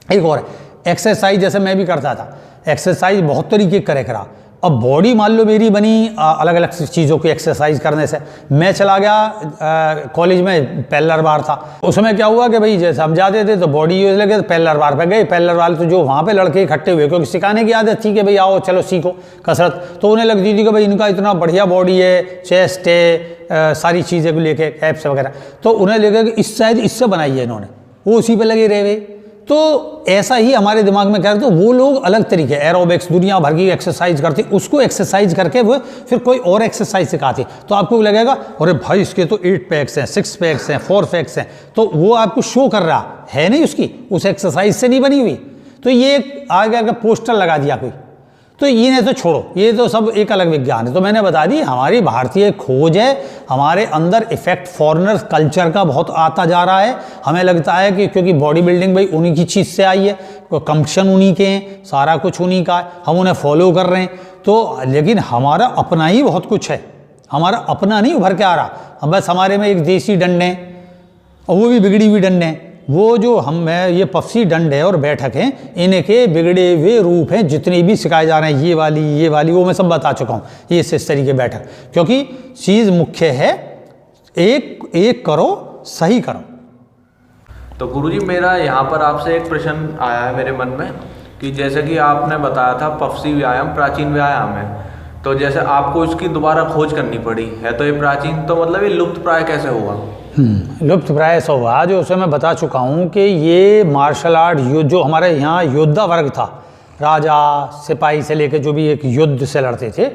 एक और एक्सरसाइज, जैसे मैं भी करता था, एक्सरसाइज बहुत तरीके करे करा। अब बॉडी मान लो मेरी बनी अलग अलग चीज़ों की एक्सरसाइज करने से। मैं चला गया कॉलेज में, पैरेलल बार था। उस समय क्या हुआ कि भाई जैसे हम जाते थे तो बॉडी यूज लगे तो पैरेलल बार पे गए। पैरेलल बार तो जो वहाँ पे लड़के इकट्ठे हुए, क्योंकि सिखाने की आदत थी कि भाई आओ चलो सीखो कसरत, तो उन्हें लगती थी कि भाई इनका इतना बढ़िया बॉडी है, चेस्ट है, सारी चीज़ें को लेके एप्स वगैरह, तो उन्हें लगे कि इस शायद इससे बनाई है इन्होंने, वो उसी पे लगे रहे। तो ऐसा ही हमारे दिमाग में क्या करते, तो वो लोग अलग तरीके एरोबिक्स दुनिया भर की एक्सरसाइज करते, उसको एक्सरसाइज करके वो फिर कोई और एक्सरसाइज सिखाते, तो आपको लगेगा अरे भाई इसके तो 8 पैक्स हैं, 6 पैक्स हैं, 4 पैक्स हैं, तो वो आपको शो कर रहा है नहीं, उसकी उस एक्सरसाइज से नहीं बनी हुई। तो ये आगे आगे पोस्टर लगा दिया कोई, तो ये नहीं, तो छोड़ो, ये तो सब एक अलग विज्ञान है। तो मैंने बता दी हमारी भारतीय खोज है, हमारे अंदर इफेक्ट फॉरेनर कल्चर का बहुत आता जा रहा है। हमें लगता है कि क्योंकि बॉडी बिल्डिंग भाई उन्हीं की चीज़ से आई है, कंपटीशन उन्हीं के हैं, सारा कुछ उन्हीं का है, हम उन्हें फॉलो कर रहे हैं। तो लेकिन हमारा अपना ही बहुत कुछ है, हमारा अपना नहीं उभर के आ रहा। हम बस हमारे में एक देसी डंड है और वो भी बिगड़ी हुई डंड है। वो जो हम ये पफसी डंड है और बैठक है, इनके बिगड़े हुए रूप हैं जितने भी सिखाए जा रहे हैं, ये वाली वो मैं सब बता चुका हूँ। ये इस तरीके बैठक, क्योंकि चीज़ मुख्य है एक करो, सही करो। तो गुरुजी मेरा यहाँ पर आपसे एक प्रश्न आया है मेरे मन में कि जैसे कि आपने बताया था पफसी व्यायाम प्राचीन व्यायाम है, तो जैसे आपको इसकी दोबारा खोज करनी पड़ी है, तो ये प्राचीन तो मतलब ये लुप्त प्राय कैसे हुआ? लुप्त प्राय ऐसा हुआ, जो उसे मैं बता चुका हूँ कि ये मार्शल आर्ट जो हमारे यहाँ योद्धा वर्ग था, राजा सिपाही से लेकर जो भी एक युद्ध से लड़ते थे,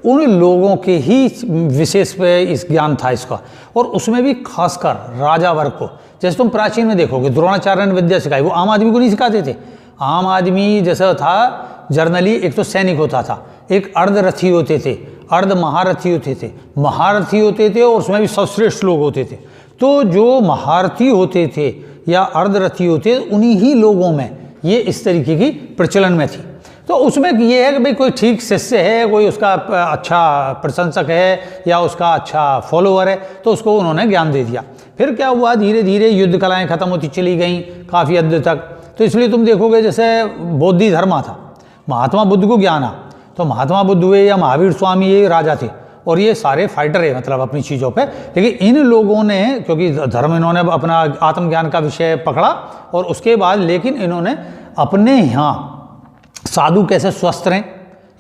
उन लोगों के ही विशेष पे इस ज्ञान था इसका, और उसमें भी खासकर राजा वर्ग को। जैसे तुम प्राचीन में देखोगे द्रोणाचार्य ने विद्या सिखाई, वो आम आदमी को नहीं सिखाते थे। आम आदमी जैसा था जर्नली एक तो सैनिक होता था, एक अर्धरथी होते थे, अर्ध महारथी होते थे, महारथी होते थे, और उसमें भी सर्वश्रेष्ठ लोग होते थे। तो जो महारथी होते थे या अर्धरथी होते, उन्हीं ही लोगों में ये इस तरीके की प्रचलन में थी। तो उसमें ये है कि भाई कोई ठीक शिष्य है, कोई उसका अच्छा प्रशंसक है या उसका अच्छा फॉलोअर है, तो उसको उन्होंने ज्ञान दे दिया। फिर क्या हुआ, धीरे धीरे युद्ध कलाएँ खत्म होती चली गईं काफ़ी हद तक। तो इसलिए तुम देखोगे जैसे बौद्धि धर्म था, महात्मा बुद्ध को ज्ञान आ, तो महात्मा बुद्ध हुए या महावीर स्वामी ये राजा थे, और ये सारे फाइटर है मतलब अपनी चीज़ों पे। लेकिन इन लोगों ने, क्योंकि धर्म इन्होंने अपना आत्मज्ञान का विषय पकड़ा, और उसके बाद लेकिन इन्होंने अपने यहाँ साधु कैसे स्वस्थ रहें,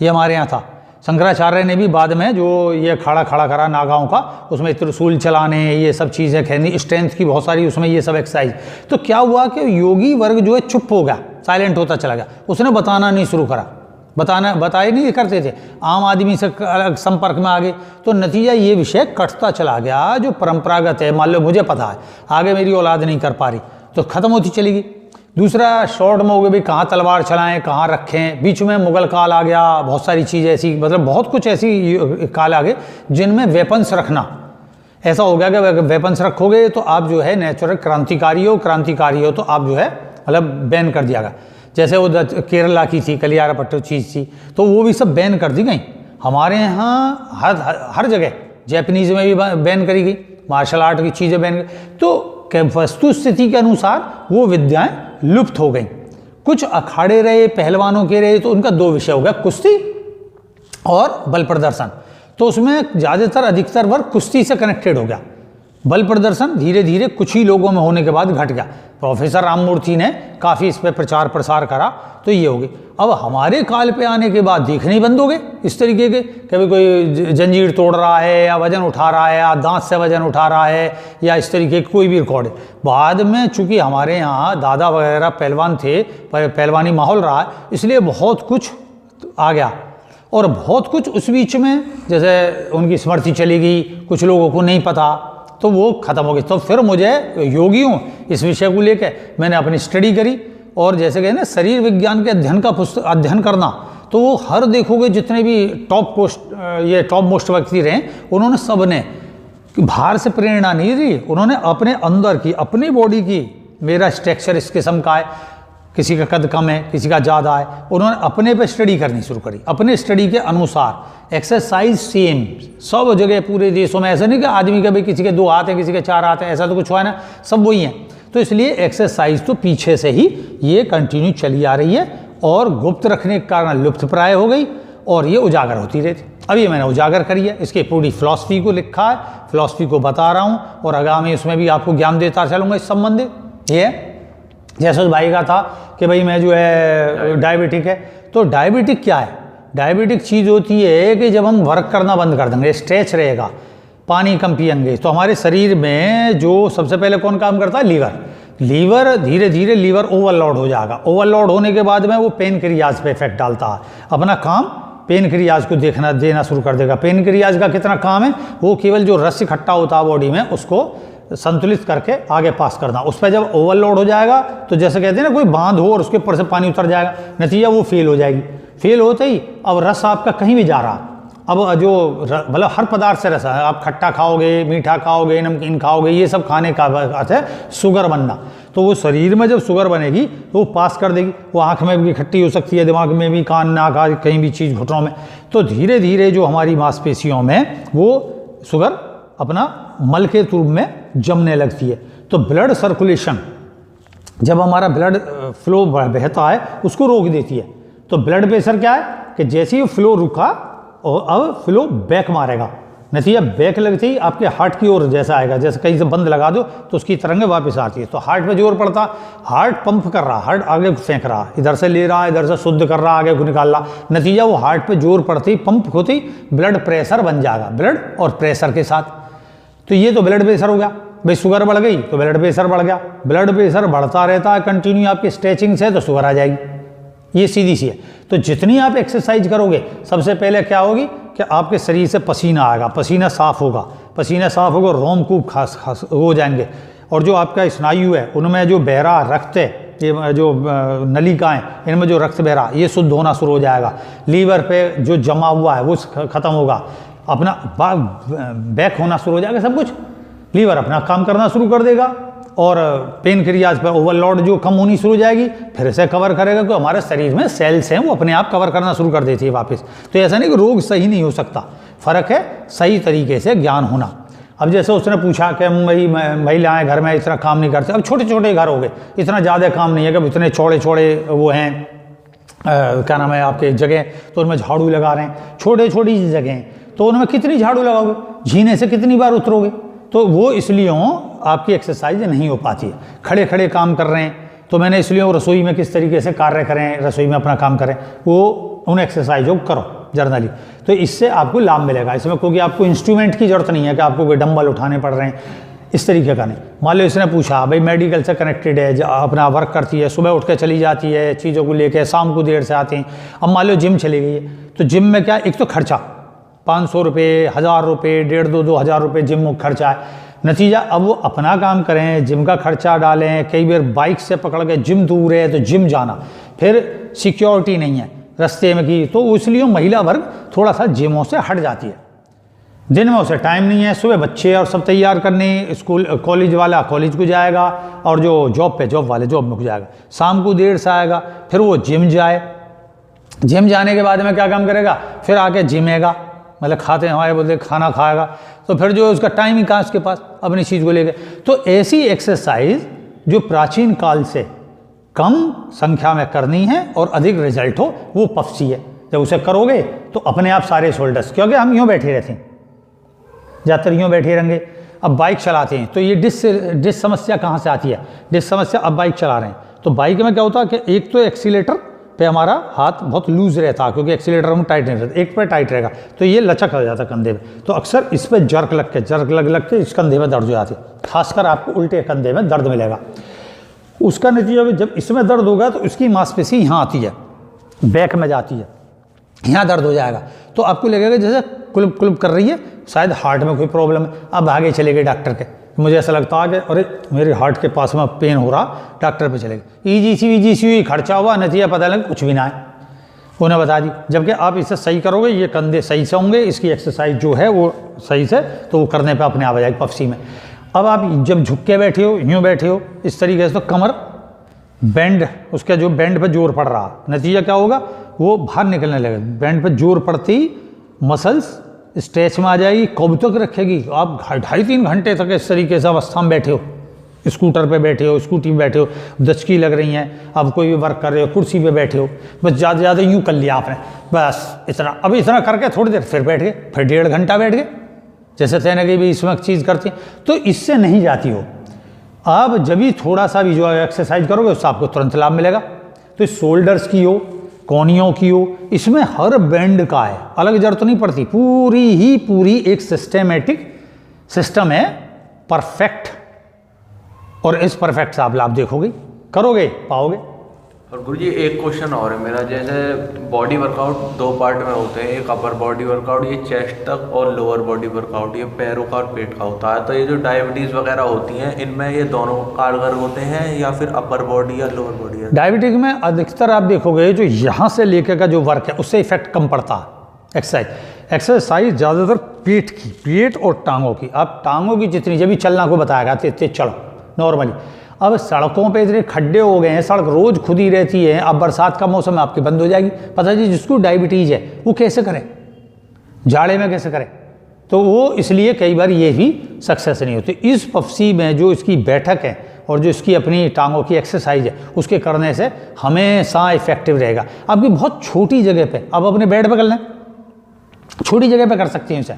ये हमारे यहाँ था। शंकराचार्य ने भी बाद में जो ये खड़ा करा नागाओं का, उसमें त्रिशूल चलाने, ये सब चीज़ें खैनी, स्ट्रेंथ की बहुत सारी उसमें ये सब एक्सरसाइज। तो क्या हुआ कि योगी वर्ग जो है चुप हो गया, साइलेंट होता चला गया, उसने बताना नहीं शुरू करा, बताए नहीं करते थे, आम आदमी से अलग संपर्क में आ गए। तो नतीजा ये विषय कटता चला गया। जो परंपरागत है, मान लो मुझे पता है, आगे मेरी औलाद नहीं कर पा रही, तो ख़त्म होती चली गई। दूसरा शॉर्ट में हो गए भाई, कहाँ तलवार चलाएं, कहाँ रखें। बीच में मुगल काल आ गया, बहुत सारी चीज़ें ऐसी, मतलब बहुत कुछ ऐसी काल आ गए जिनमें वेपन्स रखना ऐसा हो गया कि वेपन्स रखोगे तो आप जो है नेचुरल क्रांतिकारी हो तो आप जो है मतलब बैन कर दिया गया। जैसे वो केरला की थी कलियारापट्टू चीज़ थी, तो वो भी सब बैन कर दी गई। हमारे यहाँ हर जगह जैपनीज़ में भी बैन करी गई, मार्शल आर्ट की चीज़ें बैन। तो वस्तु स्थिति के अनुसार वो विद्याएं लुप्त हो गई। कुछ अखाड़े रहे, पहलवानों के रहे, तो उनका 2 विषय हो गया, कुश्ती और बल प्रदर्शन। तो उसमें ज़्यादातर अधिकतर वर्ग कुश्ती से कनेक्टेड हो गया। बल प्रदर्शन धीरे धीरे कुछ ही लोगों में होने के बाद घट गया। प्रोफेसर राममूर्ति ने काफ़ी इस पर प्रचार प्रसार करा, तो ये हो गई। अब हमारे काल पे आने के बाद देखने ही बंद हो गए इस तरीके के, कभी कोई जंजीर तोड़ रहा है या वजन उठा रहा है या दांत से वजन उठा रहा है या इस तरीके कोई भी रिकॉर्ड है। बाद में चूंकि हमारे यहाँ दादा वगैरह पहलवान थे, पहलवानी माहौल रहा, इसलिए बहुत कुछ आ गया। और बहुत कुछ उस बीच में जैसे उनकी स्मृति चली गई, कुछ लोगों को नहीं पता, तो वो ख़त्म हो गई। तो फिर मुझे योगियों इस विषय को लेकर मैंने अपनी स्टडी करी, और जैसे कहें ना शरीर विज्ञान के अध्ययन का अध्ययन करना, तो वो हर देखोगे जितने भी टॉप मोस्ट व्यक्ति रहे, उन्होंने सब ने बाहर से प्रेरणा नहीं दी, उन्होंने अपने अंदर की, अपनी बॉडी की, मेरा स्ट्रक्चर इस किस्म का है, किसी का कद कम है, किसी का ज़्यादा है, उन्होंने अपने पे स्टडी करनी शुरू करी। अपने स्टडी के अनुसार एक्सरसाइज सेम सब जगह पूरे देशों में, ऐसा नहीं कि आदमी के भाई किसी के 2 हाथ हैं, किसी के 4 हाथ हैं, ऐसा तो कुछ हुआ है ना, सब वही हैं। तो इसलिए एक्सरसाइज तो पीछे से ही ये कंटिन्यू चली आ रही है, और गुप्त रखने के कारण लुप्त प्राय हो गई, और ये उजागर होती रहती। अब ये मैंने उजागर करी है, इसकी पूरी फिलॉसफी को लिखा है, फिलॉसफी को बता रहा हूँ, और आगामी उसमें भी आपको ज्ञान देता चलूँगा इस संबंधित। ये जैसे उस भाई का था कि भाई मैं जो है डायबिटिक है, तो डायबिटिक क्या है? डायबिटिक चीज़ होती है कि जब हम वर्क करना बंद कर देंगे, स्ट्रेच रहेगा, पानी कम पियेंगे, तो हमारे शरीर में जो सबसे पहले कौन काम करता है? लीवर धीरे धीरे लीवर ओवरलोड हो जाएगा। ओवरलोड होने के बाद में वो पेनक्रियाज पे इफेक्ट डालता है, अपना काम पेनक्रियाज को देना शुरू कर देगा। पेनक्रियाज का कितना काम है? वो केवल जो रस इकट्ठा होता है बॉडी में उसको संतुलित करके आगे पास करना। उस पर जब ओवरलोड हो जाएगा, तो जैसे कहते हैं ना कोई बांध हो और उसके ऊपर से पानी उतर जाएगा, नतीजा वो फेल हो जाएगी। फेल होते ही अब रस आपका कहीं भी जा रहा, अब जो मतलब हर पदार्थ से रस है, आप खट्टा खाओगे, मीठा खाओगे, नमकीन खाओगे, ये सब खाने का अर्थ है शुगर बनना। तो वो शरीर में जब शुगर बनेगी तो वो पास कर देगी, वो आँख में भी खट्टी हो सकती है, दिमाग में भी, कान नाक कहीं भी चीज़ घुटनों में। तो धीरे धीरे जो हमारी मांसपेशियों में वो शुगर अपना मल के रूप में जमने लगती है। तो ब्लड सर्कुलेशन, जब हमारा ब्लड फ्लो बहता है, उसको रोक देती है। तो ब्लड प्रेशर क्या है कि जैसे ही फ्लो रुका और अब फ्लो बैक मारेगा, नतीजा बैक लगते ही आपके हार्ट की ओर जैसा आएगा, जैसे कहीं से बंद लगा दो तो उसकी तरंगें वापस आती है। तो हार्ट पे जोर पड़ता, हार्ट पंप कर रहा, हार्ट आगे फेंक रहा, इधर से ले रहा, इधर से शुद्ध कर रहा, आगे को निकाल रहा, नतीजा वो हार्ट पे जोर पड़ते ही, पंप होते ही ब्लड प्रेशर बन जाएगा, ब्लड और प्रेशर के साथ। तो ये तो ब्लड प्रेशर हो गया। भाई शुगर बढ़ गई तो ब्लड प्रेशर बढ़ गया, ब्लड प्रेशर बढ़ता रहता है कंटिन्यू आपकी स्ट्रेचिंग से, तो शुगर आ जाएगी। ये सीधी सी है। तो जितनी आप एक्सरसाइज करोगे, सबसे पहले क्या होगी कि आपके शरीर से पसीना आएगा, पसीना साफ होगा, पसीना साफ होगा, रोमकूप खास हो जाएंगे, और जो आपका स्नायु है उनमें जो बह रहा रक्त है, ये जो नलिकाएं, इनमें जो रक्त बह रहा, ये शुद्ध होना शुरू हो जाएगा। लीवर पे जो जमा हुआ है वो खत्म होगा, अपना बैक होना शुरू हो जाएगा सब कुछ। लीवर अपना काम करना शुरू कर देगा, और पेनक्रियाज पर ओवरलोड जो कम होनी शुरू हो जाएगी, फिर से कवर करेगा, क्योंकि हमारे शरीर में सेल्स हैं वो अपने आप कवर करना शुरू कर देती है वापस। तो ऐसा नहीं कि रोग सही नहीं हो सकता, फ़र्क है सही तरीके से ज्ञान होना। अब जैसे उसने पूछा कि भाई महिलाएं घर में इतना काम नहीं करते, अब छोटे छोटे घर हो गए, इतना ज़्यादा काम नहीं है कि इतने चौड़े चौड़े वो हैं क्या नाम है आपके जगह, तो उनमें झाड़ू लगा रहे हैं, छोटे छोटी जगह हैं, तो उनमें कितनी झाड़ू लगाओगे, झीने से कितनी बार उतरोगे, तो वो इसलिए आपकी एक्सरसाइज नहीं हो पाती है। खड़े खड़े काम कर रहे हैं, तो मैंने इसलिए वो रसोई में किस तरीके से कार्य करें, रसोई में अपना काम करें, वो उन एक्सरसाइजों को करो जर्नली, तो इससे आपको लाभ मिलेगा इसमें, क्योंकि आपको इंस्ट्रूमेंट की जरूरत नहीं है कि आपको कोई डंबल उठाने पड़ रहे हैं, इस तरीके का नहीं। मान लो इसने पूछा भाई मेडिकल से कनेक्टेड है, अपना वर्क करती है, सुबह उठ के चली जाती है चीज़ों को लेकर, शाम को देर से आती हैं। अब मान लो जिम चली गई है, तो जिम में क्या, एक तो खर्चा 500 रुपये, 1000 रुपये, 1,500-2 हज़ार रुपये जिम में खर्चा है। नतीजा अब वो अपना काम करें, जिम का खर्चा डालें, कई बार बाइक से पकड़ के जिम दूर है तो जिम जाना, फिर सिक्योरिटी नहीं है रास्ते में की, तो इसलिए महिला वर्ग थोड़ा सा जिमों से हट जाती है। दिन में उसे टाइम नहीं है, सुबह बच्चे और सब तैयार करने, स्कूल कॉलेज वाला कॉलेज को जाएगा, और जो जॉब वाले जॉब में जाएगा, शाम को देर से आएगा, फिर वो जिम जाए, जिम जाने के बाद में क्या काम करेगा, फिर आके जिमेगा, मतलब खाते हैं हमारे बोलते खाना खाएगा, तो फिर जो उसका टाइम ही कहाँ उसके पास अपनी चीज़ को लेकर। तो ऐसी एक्सरसाइज जो प्राचीन काल से कम संख्या में करनी है और अधिक रिजल्ट हो, वो पफसी है। जब उसे करोगे तो अपने आप सारे शोल्डर्स, क्योंकि हम यूँ बैठे रहते हैं, ज़्यादातर यूँ बैठे रहेंगे, अब बाइक चलाते हैं तो ये डिस्क समस्या कहाँ से आती है? डिस्क समस्या, अब बाइक चला रहे हैं तो बाइक में क्या होता है कि एक तो एक्सीलेटर पे हमारा हाथ बहुत लूज रहता है क्योंकि एक्सीलेटर हम टाइट नहीं रहता, एक पे टाइट रहेगा तो ये लचक हो जाता है कंधे में, तो अक्सर इस पर जर्क लग के इस कंधे में दर्द हो जाती है, खासकर आपको उल्टे कंधे में दर्द मिलेगा। उसका नतीजा भी जब इसमें दर्द होगा तो इसकी मांसपेशी यहाँ आती है, बैक में जाती है, यहाँ दर्द हो जाएगा तो आपको लगेगा जैसे कुलुप कुलुप कर रही है, शायद हार्ट में कोई प्रॉब्लम है। अब आगे चले गए डॉक्टर के, मुझे ऐसा लगता है कि अरे मेरे हार्ट के पास में पेन हो रहा, डॉक्टर पे चले गए, ईजीसी खर्चा हुआ, नतीजा पता लगा कुछ भी ना है, उन्हें बता दी। जबकि आप इसे सही करोगे, ये कंधे सही से होंगे, इसकी एक्सरसाइज जो है वो सही से, तो वो करने पे अपने आप आ जाएगी पफसी में। अब आप जब झुक के बैठे हो, यूँ बैठे हो इस तरीके से, तो कमर बैंड, उसका जो बैंड पे जोर पड़ रहा, नतीजा क्या होगा, वो बाहर निकलने लगेगा। बैंड पे जोर पड़ते ही मसल्स स्ट्रेच में आ जाएगी, कब तक रखेगी? आप 2.5-3 घंटे तक इस तरीके से अवस्था में बैठे हो, स्कूटर पे बैठे हो, स्कूटी पे बैठे हो, दचकी लग रही हैं, आप कोई भी वर्क कर रहे हो, कुर्सी पे बैठे हो, बस ज़्यादा से ज़्यादा यूँ कर लिया आपने, बस इतना। अब इतना करके थोड़ी देर फिर बैठ गए, फिर 1.5 घंटा बैठ गए, जैसे तैने की भी इसमें चीज़ करती है, तो इससे नहीं जाती हो। आप जब भी थोड़ा सा भी जो एक्सरसाइज करोगे उससे आपको तुरंत लाभ मिलेगा। तो शोल्डर्स की हो, कोहनियों की हो, इसमें हर बैंड का है, अलग जरूरत नहीं पड़ती, पूरी एक सिस्टमेटिक सिस्टम है, परफेक्ट। और इस परफेक्ट से आप लाभ देखोगे, करोगे, पाओगे। और गुरुजी एक क्वेश्चन और है मेरा, जैसे बॉडी वर्कआउट 2 पार्ट में होते हैं, एक अपर बॉडी वर्कआउट ये चेस्ट तक, और लोअर बॉडी वर्कआउट ये पैरों का और पेट का होता है। तो ये जो डायबिटीज़ वगैरह होती हैं, इनमें ये दोनों कारगर होते हैं या फिर अपर बॉडी या लोअर बॉडी है? डायबिटीज में अधिकतर आप देखोगे जो यहाँ से लेकर का जो वर्क है उससे इफेक्ट कम पड़ता है। एक्सरसाइज ज़्यादातर पेट और टांगों की, आप टांगों की जितनी जब भी चलना को बताया गया तेज चलो नॉर्मली। अब सड़कों पे इतने खड्डे हो गए हैं, सड़क रोज खुदी रहती है, अब बरसात का मौसम है आपकी बंद हो जाएगी। पता जी जिसको डायबिटीज़ है वो कैसे करे, जाड़े में कैसे करे? तो वो इसलिए कई बार ये भी सक्सेस नहीं होती। इस पफसी में जो इसकी बैठक है और जो इसकी अपनी टांगों की एक्सरसाइज है उसके करने से हमेशा इफेक्टिव रहेगा। आपकी बहुत छोटी जगह पे, आप अपने बेड पे कर लें, छोटी जगह पे कर सकती हैं इसे,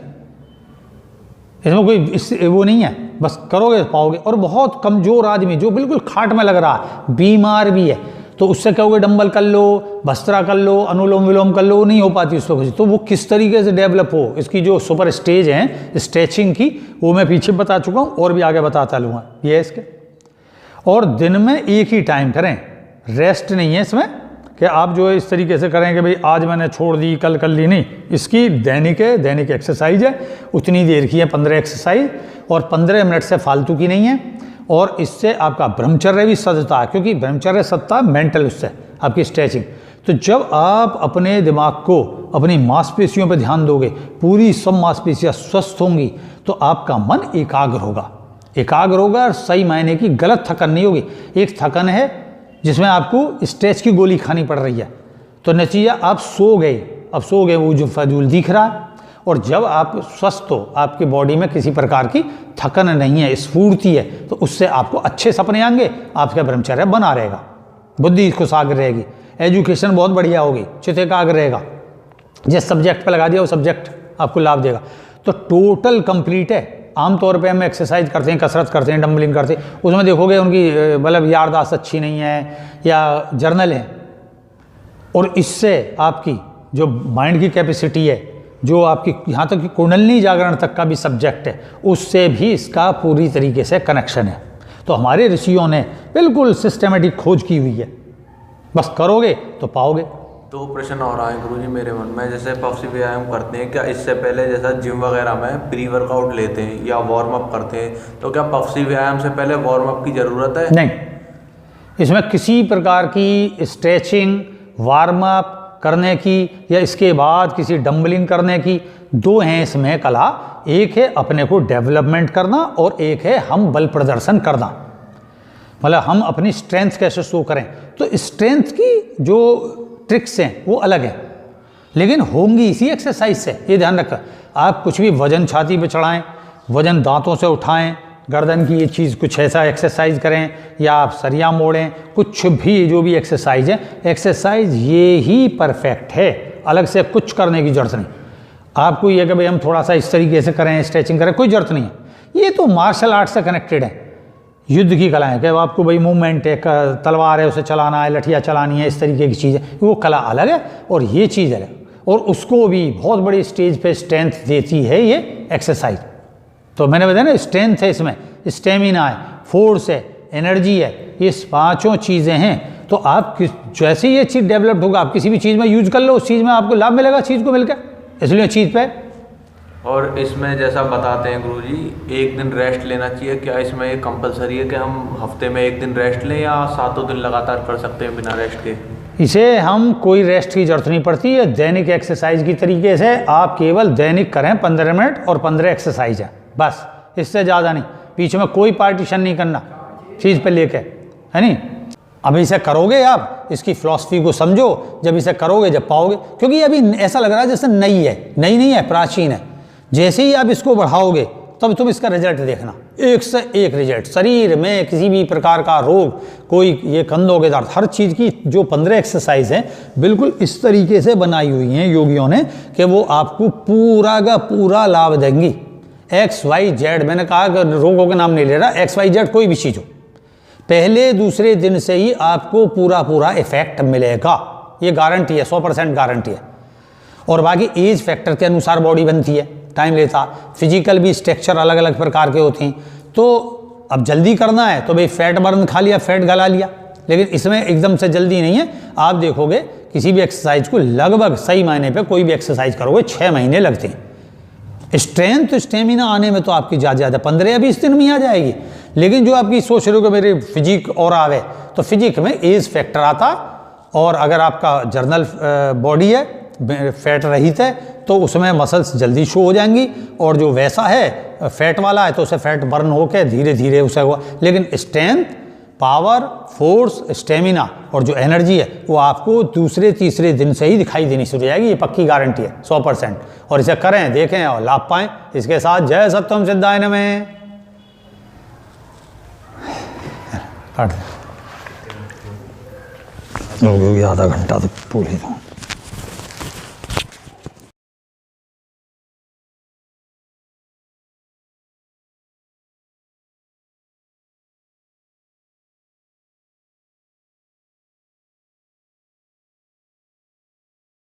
इसमें कोई वो नहीं है, बस करोगे पाओगे। और बहुत कमज़ोर आदमी जो बिल्कुल खाट में लग रहा है, बीमार भी है, तो उससे कहोगे डंबल कर लो, भस्त्रा कर लो, अनुलोम विलोम कर लो, नहीं हो पाती उसको। तो वो किस तरीके से डेवलप हो, इसकी जो सुपर स्टेज हैं स्ट्रेचिंग की, वो मैं पीछे बता चुका हूँ और भी आगे बताता लूँगा। ये है इसके। और दिन में एक ही टाइम करें, रेस्ट नहीं है इसमें कि आप जो है इस तरीके से करें कि भाई आज मैंने छोड़ दी कल कर ली, नहीं। इसकी दैनिक एक्सरसाइज है, उतनी देर की है 15 एक्सरसाइज, और 15 मिनट से फालतू की नहीं है। और इससे आपका ब्रह्मचर्य भी सजता है, क्योंकि ब्रह्मचर्य सजता है मेंटल, उससे आपकी स्ट्रेचिंग। तो जब आप अपने दिमाग को अपनी मांसपेशियों पर ध्यान दोगे, पूरी सब मांसपेशियाँ स्वस्थ होंगी, तो आपका मन एकाग्र होगा और सही मायने की गलत थकन नहीं होगी। एक थकन है जिसमें आपको स्ट्रेच की गोली खानी पड़ रही है, तो नतीजा आप सो गए, वो जो फजूल दिख रहा है। और जब आप स्वस्थ हो, आपकी बॉडी में किसी प्रकार की थकन नहीं है, स्फूर्ति है, तो उससे आपको अच्छे सपने आएंगे, आपका ब्रह्मचर्य बना रहेगा, बुद्धि खुशाग्र रहेगी, एजुकेशन बहुत बढ़िया होगी, चित्त एकाग्र रहेगा, जिस सब्जेक्ट पर लगा दिया वो सब्जेक्ट आपको लाभ देगा। तो टोटल कंप्लीट है। आमतौर पे हम एक्सरसाइज करते हैं, कसरत करते हैं, डंबलिंग करते हैं, उसमें देखोगे उनकी मतलब याददाश्त अच्छी नहीं है या जर्नल है, और इससे आपकी जो माइंड की कैपेसिटी है, जो आपकी यहाँ तक कि कुंडलिनी जागरण तक का भी सब्जेक्ट है, उससे भी इसका पूरी तरीके से कनेक्शन है। तो हमारे ऋषियों ने बिल्कुल सिस्टमेटिक खोज की हुई है, बस करोगे तो पाओगे। तो प्रश्न और आए गुरुजी मेरे मन में, जैसे पफसी व्यायाम करते हैं, क्या इससे पहले जैसा जिम वगैरह में प्री वर्कआउट लेते हैं या वार्म अप करते हैं, तो क्या पफसी व्यायाम से पहले वार्म अप की ज़रूरत है? नहीं, इसमें किसी प्रकार की स्ट्रेचिंग, वार्म अप करने की या इसके बाद किसी डंबलिंग करने की, 2 हैं इसमें कला। एक है अपने को डेवलपमेंट करना और एक है हम बल प्रदर्शन करना, मतलब हम अपनी स्ट्रेंथ कैसे शो करें। तो स्ट्रेंथ की जो ट्रिक्स हैं वो अलग है, लेकिन होंगी इसी एक्सरसाइज से, ये ध्यान रखकर। आप कुछ भी वजन छाती पे चढ़ाएं, वजन दांतों से उठाएं, गर्दन की ये चीज़ कुछ ऐसा एक्सरसाइज करें, या आप सरिया मोड़ें, कुछ भी जो भी एक्सरसाइज है, एक्सरसाइज ये ही परफेक्ट है, अलग से कुछ करने की जरूरत नहीं। आपको ये कि भाई हम थोड़ा सा इस तरीके से करें, स्ट्रेचिंग करें, कोई जरूरत नहीं है। ये तो मार्शल आर्ट से कनेक्टेड है, युद्ध की कला है कि आपको भाई मूवमेंट है, तलवार है उसे चलाना है, लठियाँ चलानी है, इस तरीके की चीज़ है, वो कला अलग है और ये चीज़ अलग। और उसको भी बहुत बड़ी स्टेज पे स्ट्रेंथ देती है ये एक्सरसाइज। तो मैंने बताया ना, स्ट्रेंथ है इसमें, स्टेमिना है, फोर्स है, एनर्जी है, ये पांचों चीज़ें हैं। तो आप जैसे ही ये चीज़ डेवलप्ड होगा, आप किसी भी चीज़ में यूज कर लो, उस चीज़ में आपको लाभ मिलेगा चीज़ को मिलकर, इसलिए चीज़ पे। और इसमें जैसा बताते हैं गुरुजी, एक दिन रेस्ट लेना चाहिए, क्या इसमें ये कंपलसरी है कि हम हफ्ते में एक दिन रेस्ट लें या 7 दिन लगातार कर सकते हैं बिना रेस्ट के? इसे हम कोई रेस्ट की जरूरत नहीं पड़ती है, दैनिक एक्सरसाइज की तरीके से आप केवल दैनिक करें 15 मिनट और 15 एक्सरसाइज है बस, इससे ज़्यादा नहीं। बीच में कोई पार्टीशन नहीं करना चीज़ पे लेके, है नहीं। अब इसे करोगे आप, इसकी फिलॉसफी को समझो, जब इसे करोगे जब पाओगे, क्योंकि अभी ऐसा लग रहा है जैसे नई है, नई नहीं है, प्राचीन है। जैसे ही आप इसको बढ़ाओगे तब तुम इसका रिजल्ट देखना, एक से एक रिजल्ट। शरीर में किसी भी प्रकार का रोग, कोई ये कंधों के दर्द, हर चीज़ की जो 15 एक्सरसाइज है बिल्कुल इस तरीके से बनाई हुई हैं योगियों ने कि वो आपको पूरा का पूरा लाभ देंगी। XYZ, मैंने कहा कि रोगों के नाम नहीं ले रहा, XYZ कोई भी चीज़ हो, पहले दूसरे दिन से ही आपको पूरा पूरा इफेक्ट मिलेगा, ये गारंटी है, 100% गारंटी है। और बाकी एज फैक्टर के अनुसार बॉडी बनती है, टाइम लेता, फिजिकल भी स्ट्रक्चर अलग अलग प्रकार के होते हैं। तो अब जल्दी करना है तो भाई फैट बर्न खा लिया, फैट गला लिया, लेकिन इसमें एकदम से जल्दी नहीं है। आप देखोगे किसी भी एक्सरसाइज को लगभग सही मायने पे कोई भी एक्सरसाइज करोगे 6 महीने लगते हैं। स्ट्रेंथ स्टेमिना आने में तो आपकी ज़्यादा 15 या 20 दिन में आ जाएगी, लेकिन जो आपकी सोच रहे हो कि मेरे फिजिक और आवे, तो फिजिक में एज फैक्टर आता। और अगर आपका जर्नल बॉडी है, फैट रहित है, तो उसमें मसल्स जल्दी शो हो जाएंगी, और जो वैसा है फैट वाला है तो उसे फैट बर्न होकर धीरे धीरे उसे हुआ। लेकिन स्ट्रेंथ, पावर, फोर्स, स्टेमिना और जो एनर्जी है वो आपको दूसरे तीसरे दिन से ही दिखाई देनी शुरू हो जाएगी, ये पक्की गारंटी है 100%। और इसे करें, देखें और लाभ पाएं। इसके साथ जय सत्यम सिद्धाय नमः। काट दे, आधा घंटा तो पूरी